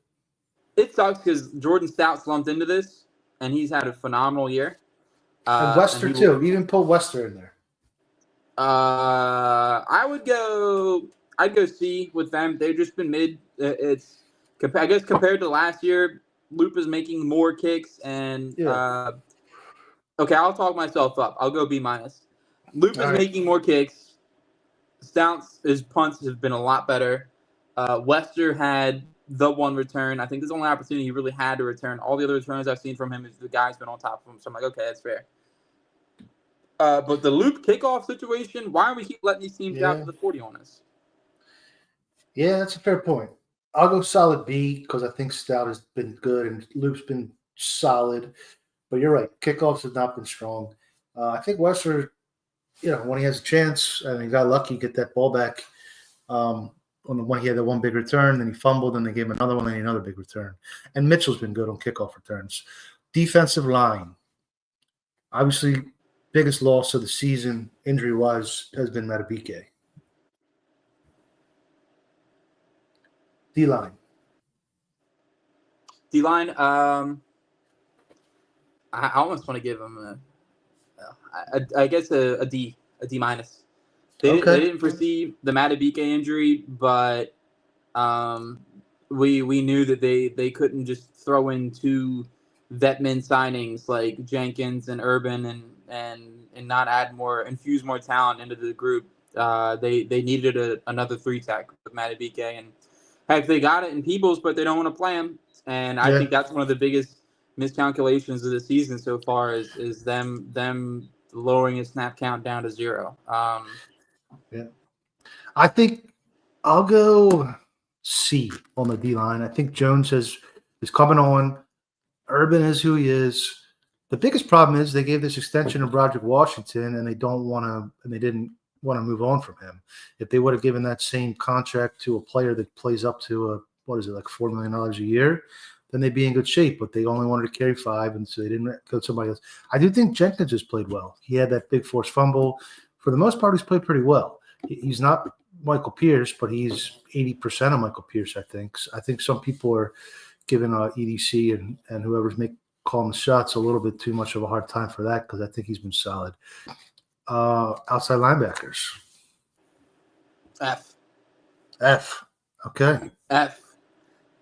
It sucks because Jordan Stout slumped into this, and he's had a phenomenal year. And Wester too. You even pull Wester in there. I'd go C with them. They've just been mid. I guess compared to last year, Loop is making more kicks, and okay, I'll talk myself up. I'll go B-. Loop is making more kicks. His punts have been a lot better. Wester had the one return. I think this is the only opportunity he really had to return. All the other returns I've seen from him is the guy's been on top of him. So I'm like, okay, that's fair. But the Loop kickoff situation, why do we keep letting these teams out to the 40 on us? Yeah, that's a fair point. I'll go solid B because I think Stout has been good and Loop's been solid. But you're right. Kickoffs have not been strong. I think Wester, when he has a chance, and he got lucky to get that ball back on the one, he had the one big return, then he fumbled, and they gave him another one, and another big return. And Mitchell's been good on kickoff returns. Defensive line. Obviously, biggest loss of the season, injury-wise, has been Matabike. D-line. I almost want to give him I guess a D-. They didn't foresee the Matabike injury, but we knew that they couldn't just throw in 2 vetmin signings like Jenkins and Urban and not infuse more talent into the group. They needed another 3-tech with Matabike, and heck, they got it in Peebles, but they don't want to play him. And I think that's one of the biggest miscalculations of the season so far is them lowering his snap count down to 0. I think I'll go C on the D-line. I think Jones is coming on. Urban is who he is. The biggest problem is they gave this extension to Broderick Washington, and they didn't want to move on from him. If they would have given that same contract to a player that plays up to like $4 million a year, then they'd be in good shape. But they only wanted to carry 5, and so they didn't go to somebody else. I do think Jenkins has played well. He had that big forced fumble. For the most part, he's played pretty well. He's not Michael Pierce, but he's 80% of Michael Pierce, I think. I think some people are giving EDC and whoever's calling the shots a little bit too much of a hard time for that because I think he's been solid. Outside linebackers. F. F. Okay. F.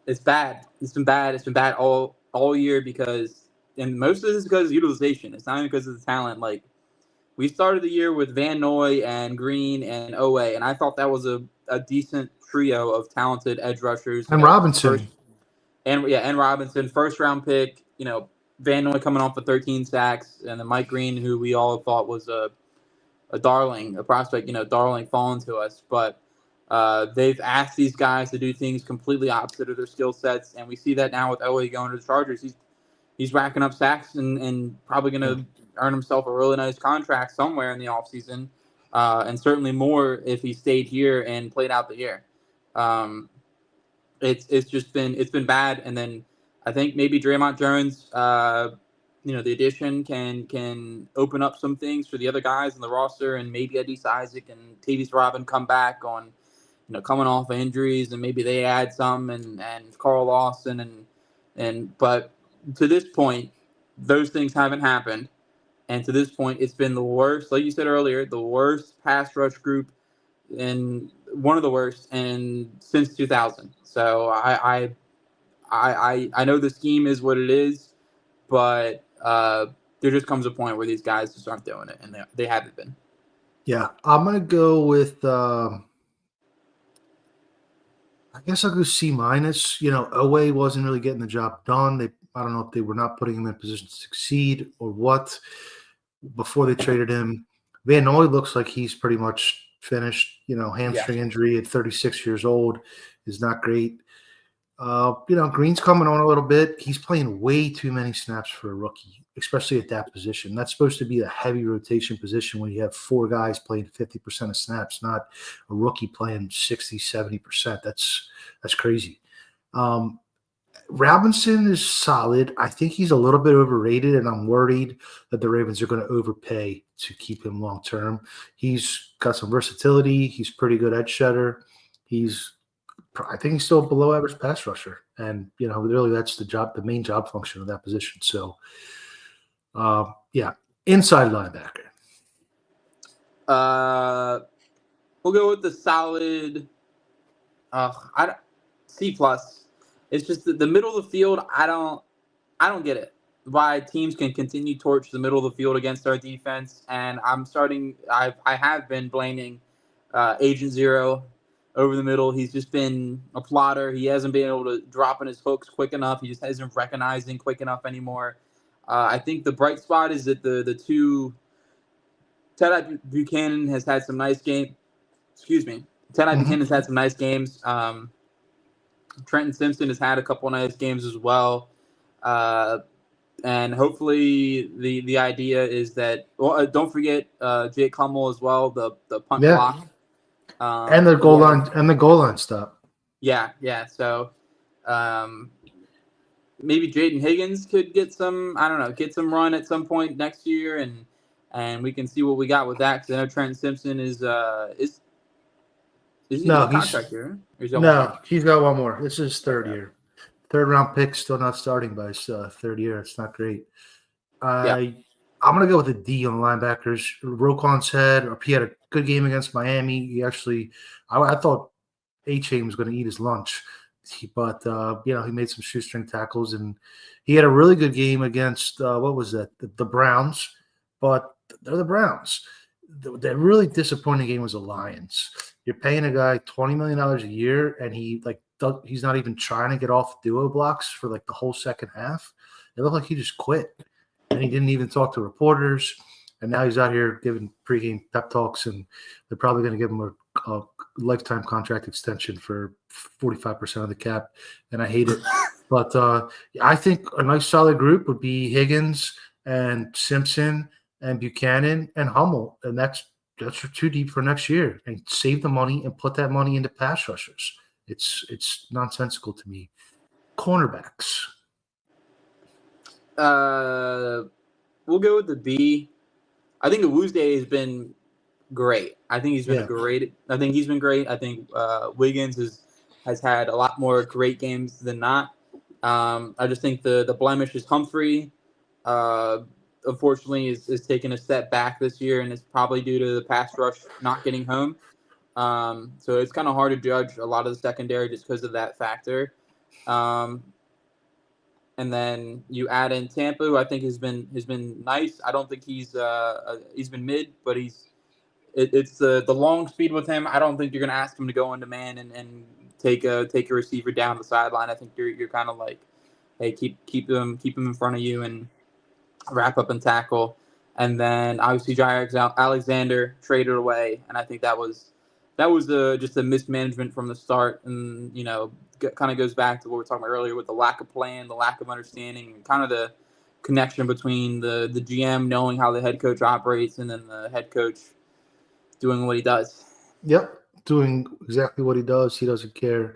It's bad. It's been bad. It's been bad all year because, and most of this is because of utilization. It's not even because of the talent. Like, we started the year with Van Noy and Green and Owe, and I thought that was a decent trio of talented edge rushers. And Robinson. And Robinson, first round pick. Van Noy coming off of 13 sacks, and then Mike Green, who we all thought was a darling, a prospect, darling fallen to us. But they've asked these guys to do things completely opposite of their skill sets, and we see that now with Owe going to the Chargers. He's racking up sacks and probably going to earn himself a really nice contract somewhere in the offseason, and certainly more if he stayed here and played out the year. It's been bad, and then I think maybe Draymond Jones, the addition can open up some things for the other guys in the roster, and maybe Eddie Isaac and Tavius Robin come back on, coming off of injuries, and maybe they add some, and Carl Lawson but to this point, those things haven't happened, and to this point, it's been the worst, like you said earlier, the worst pass rush group, and one of the worst, and since 2000. So I know the scheme is what it is, but there just comes a point where these guys just aren't doing it, and they haven't been. Yeah, I'm gonna go with. I guess I'll go C minus. Owe wasn't really getting the job done. I don't know if they were not putting him in a position to succeed or what. Before they traded him, Van Noy looks like he's pretty much finished. Hamstring injury at 36 years old is not great. Green's coming on a little bit. He's playing way too many snaps for a rookie, especially at that position. That's supposed to be a heavy rotation position when you have four guys playing 50% of snaps, not a rookie playing 60, 70%. That's crazy. Robinson is solid. I think he's a little bit overrated, and I'm worried that the Ravens are going to overpay to keep him long term. He's got some versatility. He's pretty good edge shedder. I think he's still a below average pass rusher. And, really that's the main job function of that position. So, inside linebacker. We'll go with the solid C+. It's just the middle of the field, I don't get it. Why teams can continue to torch the middle of the field against our defense. And I have been blaming Agent Zero over the middle. He's just been a plotter. He hasn't been able to drop in his hooks quick enough. He just hasn't recognizing quick enough anymore. I think the bright spot is that the two Ted Buchanan has had some nice games. Excuse me. Buchanan has had some nice games. Trenton Simpson has had a couple nice games as well. And hopefully the idea is that don't forget Jake Hummel as well, the punt block. And the goal line stop. Yeah. So maybe Jaden Higgins could get some run at some point next year, and we can see what we got with that. Because I know Trenton Simpson is he a contract year? He's got one more. This is his third year. Third round pick, still not starting by his third year. It's not great. I'm going to go with a D on the linebackers. Roquan's he had a good game against Miami. He actually, I thought A-Chain was going to eat his lunch, but he made some shoestring tackles, and he had a really good game against the Browns, but they're the Browns. The really disappointing game was the Lions. You're paying a guy $20 million a year, and he's not even trying to get off duo blocks for the whole second half. It looked like he just quit, and he didn't even talk to reporters. And now he's out here giving pregame pep talks, and they're probably going to give him a lifetime contract extension for 45% of the cap. And I hate it. But I think a nice solid group would be Higgins and Simpson and Buchanan and Hummel. And that's too deep for next year. And save the money and put that money into pass rushers. It's nonsensical to me. Cornerbacks. We'll go with the B. I think Awuzie has been great. I think he's been great. I think he's been great. I think Wiggins has had a lot more great games than not. I just think the blemish is Humphrey. unfortunately is taking a step back this year, and it's probably due to the pass rush not getting home. So it's kind of hard to judge a lot of the secondary just because of that factor. And then you add in Tampa, who I think has been nice. I don't think he's been mid, but it's the long speed with him. I don't think you're going to ask him to go into man and take a receiver down the sideline. I think you're kind of like, hey, keep him in front of you and wrap up and tackle. And then obviously Jair Alexander traded away, and I think that was just a mismanagement from the start, and kind of goes back to what we were talking about earlier with the lack of plan, the lack of understanding, and kind of the connection between the GM knowing how the head coach operates and then the head coach doing what he does. Yep, doing exactly what he does. He doesn't care.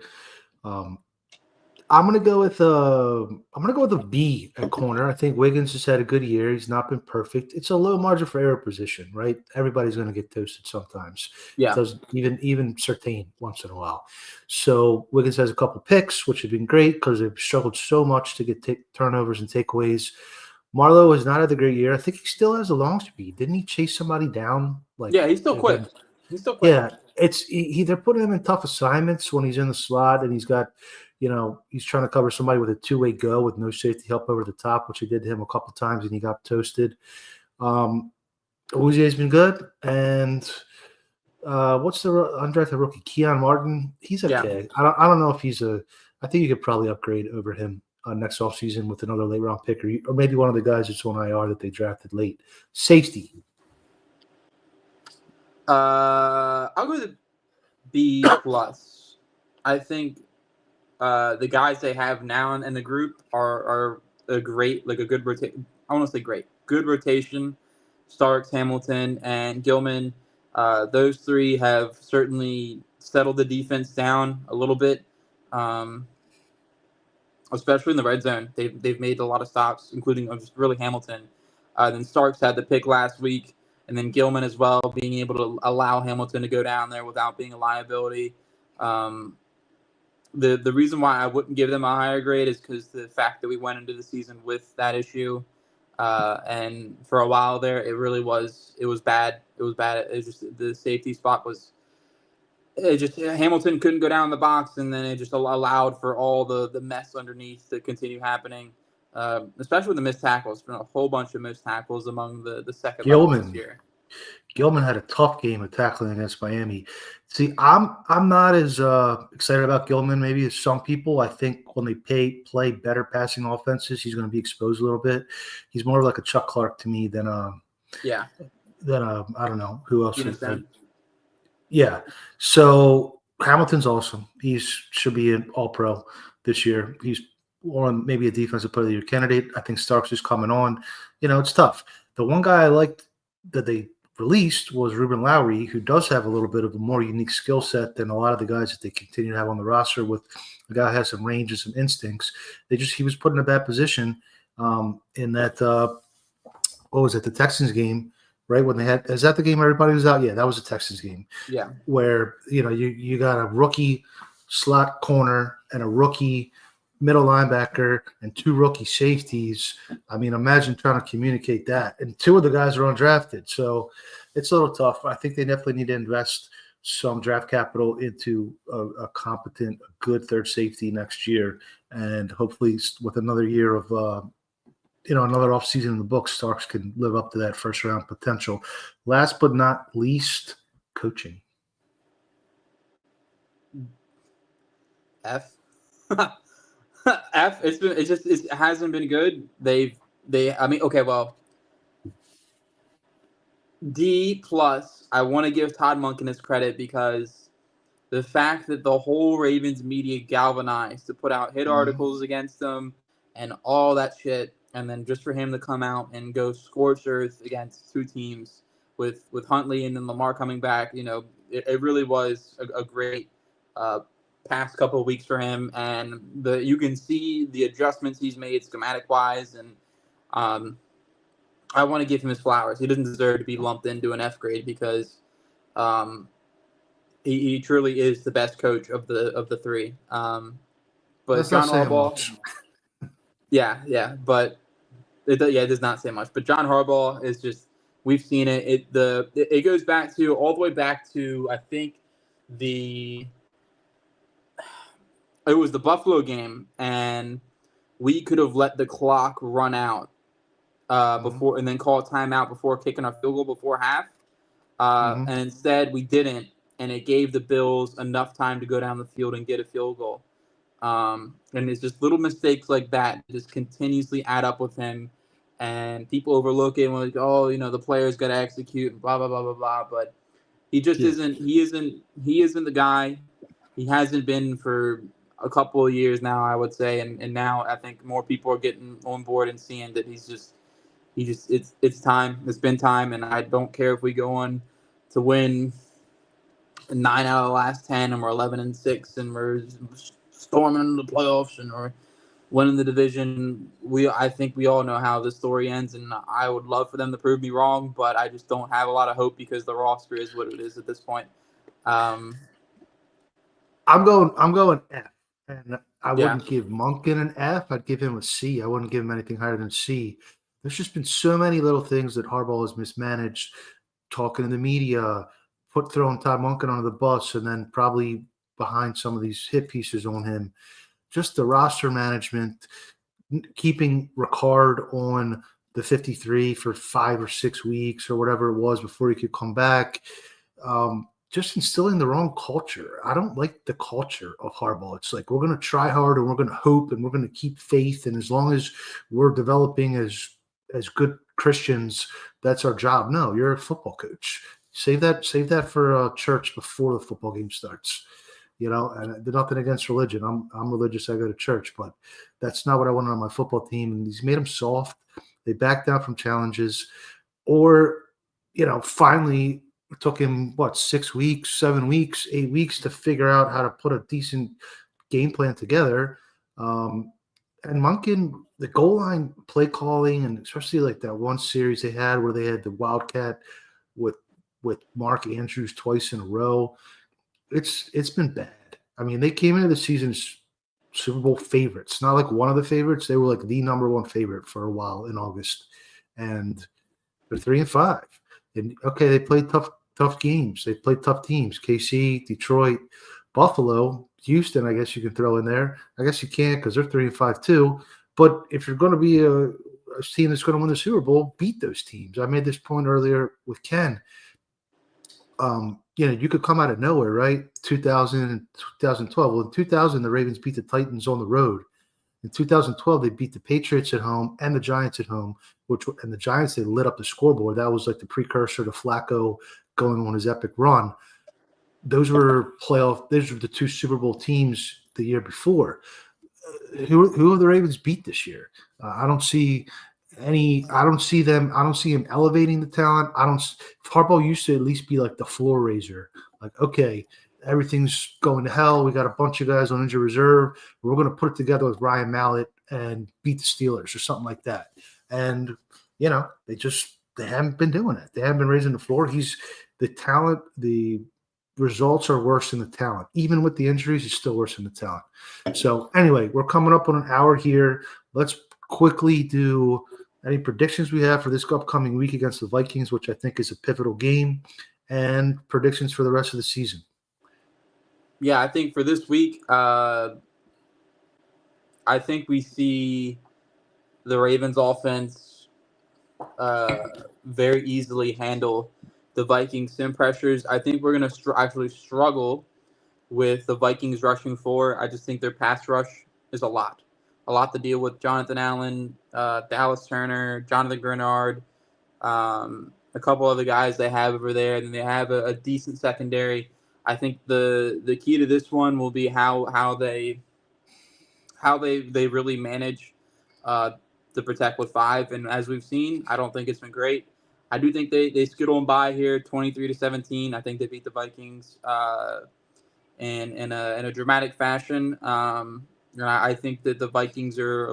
I'm gonna go with a B at corner. I think Wiggins has had a good year. He's not been perfect. It's a low margin for error position, right? Everybody's gonna get toasted sometimes. Yeah. It doesn't even Surtain once in a while. So Wiggins has a couple picks, which have been great because they've struggled so much to get turnovers and takeaways. Marlowe has not had a great year. I think he still has a long speed. Didn't he chase somebody down? Yeah, he's still quick. He's still quick. Yeah, they're putting him in tough assignments when he's in the slot and he's got, he's trying to cover somebody with a two-way go with no safety help over the top, which he did to him a couple of times and he got toasted. Uzier's been good, and what's the undrafted rookie Keon Martin? He's okay. Yeah. I don't know if he's I think you could probably upgrade over him next offseason with another late round pick or maybe one of the guys that's on IR that they drafted late. Safety. I'll go with B plus. I think the guys they have now in the group are a good rotation. I want to say good rotation. Starks, Hamilton, and Gilman. Those three have certainly settled the defense down a little bit, especially in the red zone. They've made a lot of stops, including just really Hamilton. Then Starks had the pick last week. And then Gilman as well, being able to allow Hamilton to go down there without being a liability. The reason why I wouldn't give them a higher grade is because the fact that we went into the season with that issue, and for a while there, it was bad. It was bad. It was just the safety spot Hamilton couldn't go down the box, and then it just allowed for all the mess underneath to continue happening. Especially with the missed tackles. Been a whole bunch of missed tackles among the second level this year. Gilman had a tough game of tackling against Miami. See, I'm not as excited about Gilman maybe as some people. I think when they play better passing offenses, he's going to be exposed a little bit. He's more like a Chuck Clark to me than I don't know who else. Yeah. So Hamilton's awesome. He should be an All-Pro this year. He's or maybe a defensive player of the year candidate. I think Starks is coming on. It's tough. The one guy I liked that they released was Ruben Lowry, who does have a little bit of a more unique skill set than a lot of the guys that they continue to have on the roster. With a guy who has some range and some instincts. He was put in a bad position in that what was it, the Texans game, right? When they had, is that the game everybody was out? Yeah, that was the Texans game. Yeah. Where you got a rookie slot corner and a rookie middle linebacker and two rookie safeties. I mean, imagine trying to communicate that. And two of the guys are undrafted. So it's a little tough. I think they definitely need to invest some draft capital into a competent, good third safety next year. And hopefully with another year of, another offseason in the books, Starks can live up to that first round potential. Last but not least, coaching. F. F. It hasn't been good. D plus. I want to give Todd Monken his credit because the fact that the whole Ravens media galvanized to put out hit articles against them and all that shit, and then just for him to come out and go scorched earth against two teams with Huntley and then Lamar coming back, it really was a great past couple of weeks for him, and you can see the adjustments he's made schematic wise, and I want to give him his flowers. He doesn't deserve to be lumped into an F grade because he truly is the best coach of the three. But That's John Harbaugh, yeah, but It does not say much. But John Harbaugh is just, we've seen it. It goes back to all the way back to, I think, it was the Buffalo game, and we could have let the clock run out before, and then call a timeout before kicking our field goal before half. And instead we didn't, and it gave the Bills enough time to go down the field and get a field goal. And it's just little mistakes like that just continuously add up with him, and people overlook it and like, oh, the players got to execute and blah blah blah blah blah. But he just isn't. He isn't the guy. He hasn't been for a couple of years now, I would say, and now I think more people are getting on board and seeing that it's time. It's been time, and I don't care if we go on to win 9 out of the last 10, and we're 11-6, and we're storming into the playoffs, and we're winning the division. I think we all know how this story ends, and I would love for them to prove me wrong, but I just don't have a lot of hope because the roster is what it is at this point. I'm going F, and I wouldn't give Monken an F. I'd give him a C. I wouldn't give him anything higher than C. There's just been so many little things that Harbaugh has mismanaged, talking to the media, throwing Todd Monken under the bus, and then probably behind some of these hit pieces on him. Just the roster management, keeping Ricard on the 53 for 5 or 6 weeks or whatever it was before he could come back. Just instilling the wrong culture. I don't like the culture of Harbaugh. It's like, we're going to try hard and we're going to hope and we're going to keep faith. And as long as we're developing as good Christians, that's our job. No, you're a football coach. Save that for church before the football game starts. And nothing against religion. I'm religious. I go to church, but that's not what I want on my football team. And he's made them soft. They back down from challenges, or, finally it took him 6 weeks, 7 weeks, 8 weeks to figure out how to put a decent game plan together. And Monken, the goal line play calling, and especially like that one series they had where they had the Wildcat with Mark Andrews twice in a row. It's been bad. I mean, they came into the season as Super Bowl favorites, not like one of the favorites. They were like the number one favorite for a while in August, and they're 3-5. And okay, they played tough games. They played tough teams: KC, Detroit, Buffalo, Houston. I guess you can throw in there. I guess you can't because they're 3-5 too. But if you're going to be a team that's going to win the Super Bowl, beat those teams. I made this point earlier with Ken. You could come out of nowhere, right? 2000 and 2012. Well, in 2000, the Ravens beat the Titans on the road. In 2012, they beat the Patriots at home and the Giants at home, and the Giants, they lit up the scoreboard. That was like the precursor to Flacco going on his epic run. Those were the two Super Bowl teams the year before. Who have the Ravens beat this year? I don't see him elevating the talent. Harbaugh used to at least be like the floor raiser. Like, okay, everything's going to hell. We got a bunch of guys on injured reserve. We're going to put it together with Ryan Mallett and beat the Steelers or something like that. And, they haven't been doing it. They haven't been raising the floor. The talent, the results are worse than the talent. Even with the injuries, it's still worse than the talent. So anyway, we're coming up on an hour here. Let's quickly do any predictions we have for this upcoming week against the Vikings, which I think is a pivotal game, and predictions for the rest of the season. Yeah, I think for this week, I think we see the Ravens offense very easily handle the Vikings sim pressures. I think we're going to actually struggle with the Vikings rushing forward. I just think their pass rush is a lot to deal with. Jonathan Allen, Dallas Turner, Jonathan Grenard, a couple other guys they have over there, and they have a decent secondary. I think the key to this one will be how they really manage to protect with 5. And as we've seen, I don't think it's been great. I do think they skid on by here, 23-17. I think they beat the Vikings in a dramatic fashion. I think that the Vikings are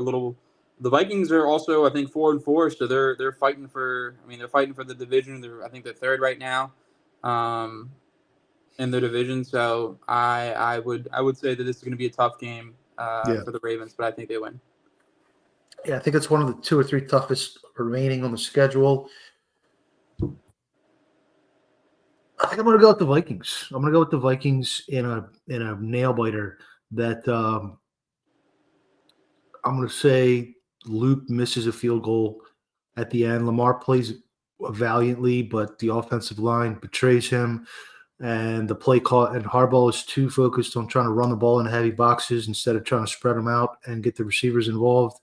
also, I think, 4-4, so they're fighting for. I mean, they're fighting for the division. I think they're third right now in their division. So I would say that this is going to be a tough game for the Ravens, but I think they win. Yeah, I think it's one of the 2 or 3 toughest remaining on the schedule. I think I'm going to go with the Vikings. I'm going to go with the Vikings in a nail biter that I'm going to say Luke misses a field goal at the end. Lamar plays valiantly, but the offensive line betrays him. And the play call and Harbaugh is too focused on trying to run the ball in heavy boxes instead of trying to spread them out and get the receivers involved.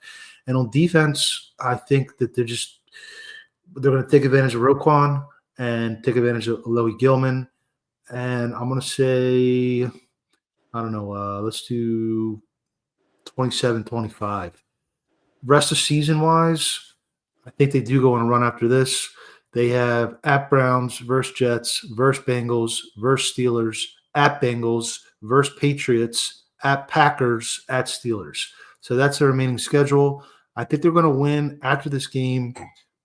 And on defense, I think that they're going to take advantage of Roquan and take advantage of Loie Gilman. And I'm going to say, I don't know, let's do 27-25. Rest of season wise, I think they do go on a run after this. They have at Browns versus Jets versus Bengals versus Steelers, at Bengals versus Patriots, at Packers, at Steelers. So that's their remaining schedule. I think they're going to win after this game.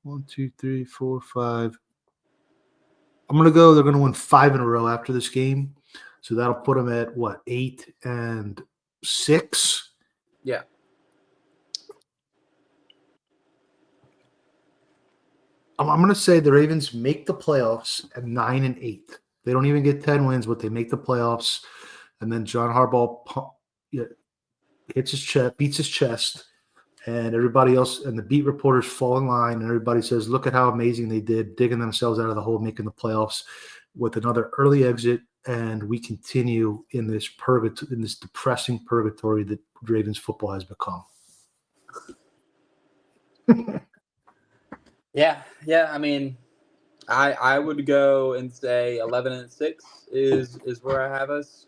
1, 2, 3, 4, 5. I'm going to go. They're going to win 5 in a row after this game. So that'll put them at what, 8-6? Yeah. I'm going to say the Ravens make the playoffs at 9-8. They don't even get 10 wins, but they make the playoffs. And then John Harbaugh hits his chest, beats his chest, and everybody else and the beat reporters fall in line, and everybody says, "Look at how amazing they did, digging themselves out of the hole, making the playoffs with another early exit." And we continue in this depressing purgatory that Ravens football has become. Yeah. I mean, I would go and say 11-6 is where I have us.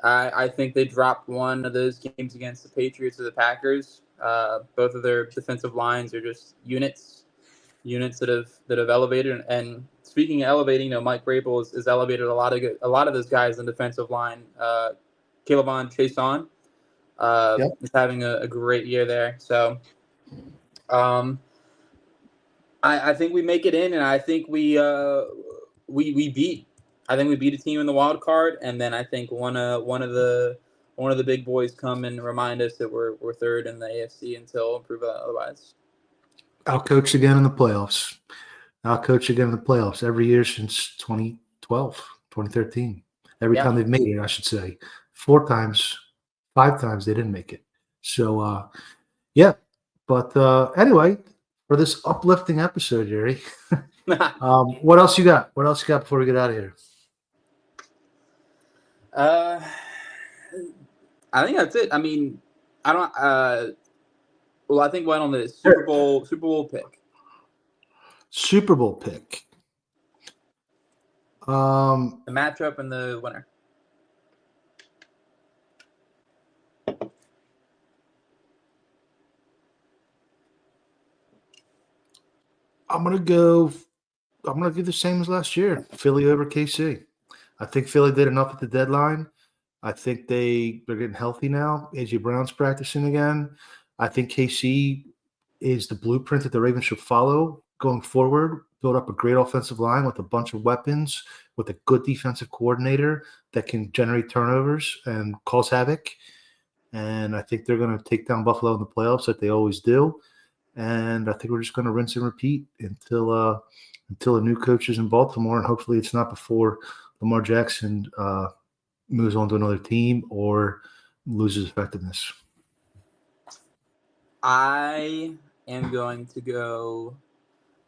I think they dropped one of those games against the Patriots or the Packers. Both of their defensive lines are just units that have elevated. And speaking of elevating, Mike Vrabel has elevated a lot of those guys in the defensive line. Kayvon Chaisson is having a great year there. So, I think we make it in, and I think we beat. I think we beat a team in the wild card, and then I think one of the big boys come and remind us that we're third in the AFC until proven otherwise. I'll coach again in the playoffs. Every year since 2012, 2013. Every time they've made it, I should say. 5 times they didn't make it. So, yeah. But anyway, for this uplifting episode, Yuri, what else you got? What else you got before we get out of here? I think that's it. I mean, I don't. Well, I think went on the Super Bowl pick. Super Bowl pick. The matchup and the winner. I'm gonna do the same as last year. Philly over KC. I think Philly did enough at the deadline. I think they're getting healthy now. AJ Brown's practicing again. I think KC is the blueprint that the Ravens should follow going forward. Build up a great offensive line with a bunch of weapons, with a good defensive coordinator that can generate turnovers and cause havoc. And I think they're going to take down Buffalo in the playoffs like they always do. And I think we're just going to rinse and repeat until a new coach is in Baltimore, and hopefully it's not before Lamar Jackson moves on to another team or loses effectiveness. I am going to go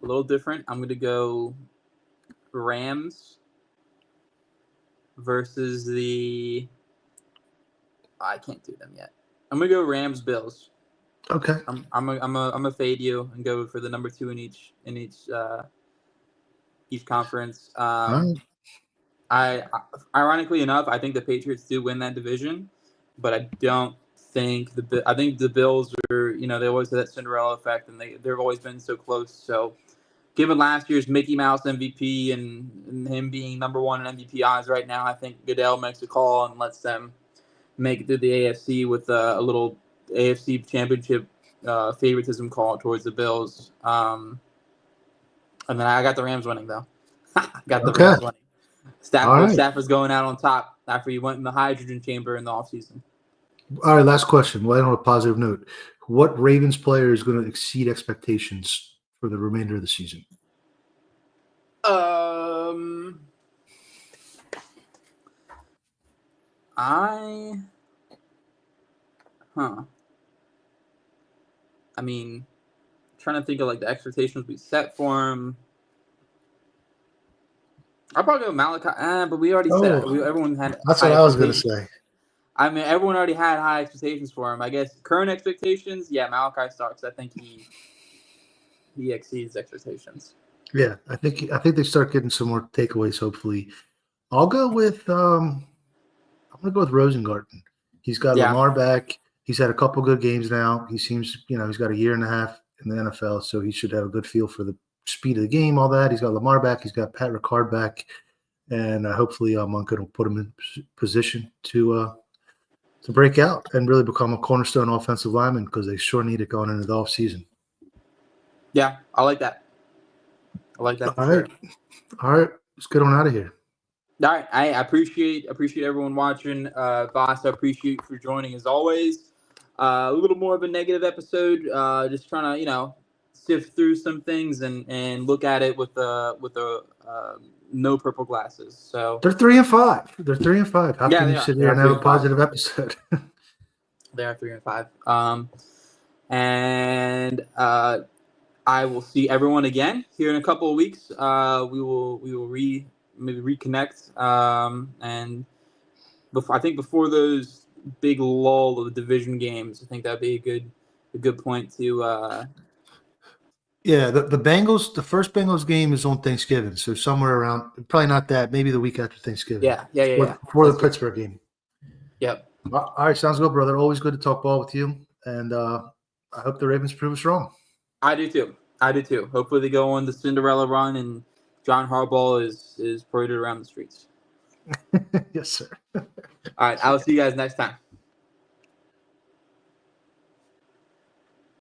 a little different. I'm going to go Rams versus the. I can't do them yet. I'm going to go Rams Bills. Okay. I'm a fade you and go for the number 2 in each conference. I ironically enough, I think the Patriots do win that division, but I don't think I think the Bills are, they always have that Cinderella effect, and they've always been so close. So, given last year's Mickey Mouse MVP and him being number 1 in MVP odds right now, I think Goodell makes a call and lets them make it through the AFC with a little AFC championship favoritism call towards the Bills. And then I got the Rams winning, though. Got the Rams winning. Stafford's going out on top after he went in the hydrogen chamber in the offseason. All right, last question. We'll end on a positive note. What Ravens player is going to exceed expectations for the remainder of the season? I mean, trying to think of like the expectations we set for him. I'll probably go Malachi, but we already said everyone had. That's what I was going to say. I mean, everyone already had high expectations for him. I guess current expectations, yeah, Malachi Starks. I think he exceeds expectations. Yeah, I think they start getting some more takeaways. Hopefully, I'll go with I'm gonna go with Rosengarten. He's got Lamar back. He's had a couple good games now. He seems, he's got a year and a half in the NFL, so he should have a good feel for the speed of the game, all that. He's got Lamar back. He's got Pat Ricard back, and hopefully Munkin will put him in position to break out and really become a cornerstone offensive lineman because they sure need it going into the offseason. Yeah, I like that. I like that. All right. Let's get on out of here. All right. I appreciate everyone watching. Vas, I appreciate you for joining as always. A little more of a negative episode. Just trying to, sift through some things and look at it with no purple glasses. So they're 3-5. How can you sit here and have a positive episode? They are 3-5. And I will see everyone again here in a couple of weeks. We will maybe reconnect. And I think before those big lull of the division games, I think that'd be a good point to. Yeah, the Bengals. The first Bengals game is on Thanksgiving, so somewhere around, probably not that, maybe the week after Thanksgiving. Yeah. Before the Pittsburgh game. Yep. All right, sounds good, brother. Always good to talk ball with you, and I hope the Ravens prove us wrong. I do too. Hopefully they go on the Cinderella run and John Harbaugh is paraded around the streets. Yes, sir. All right, I'll see you guys next time.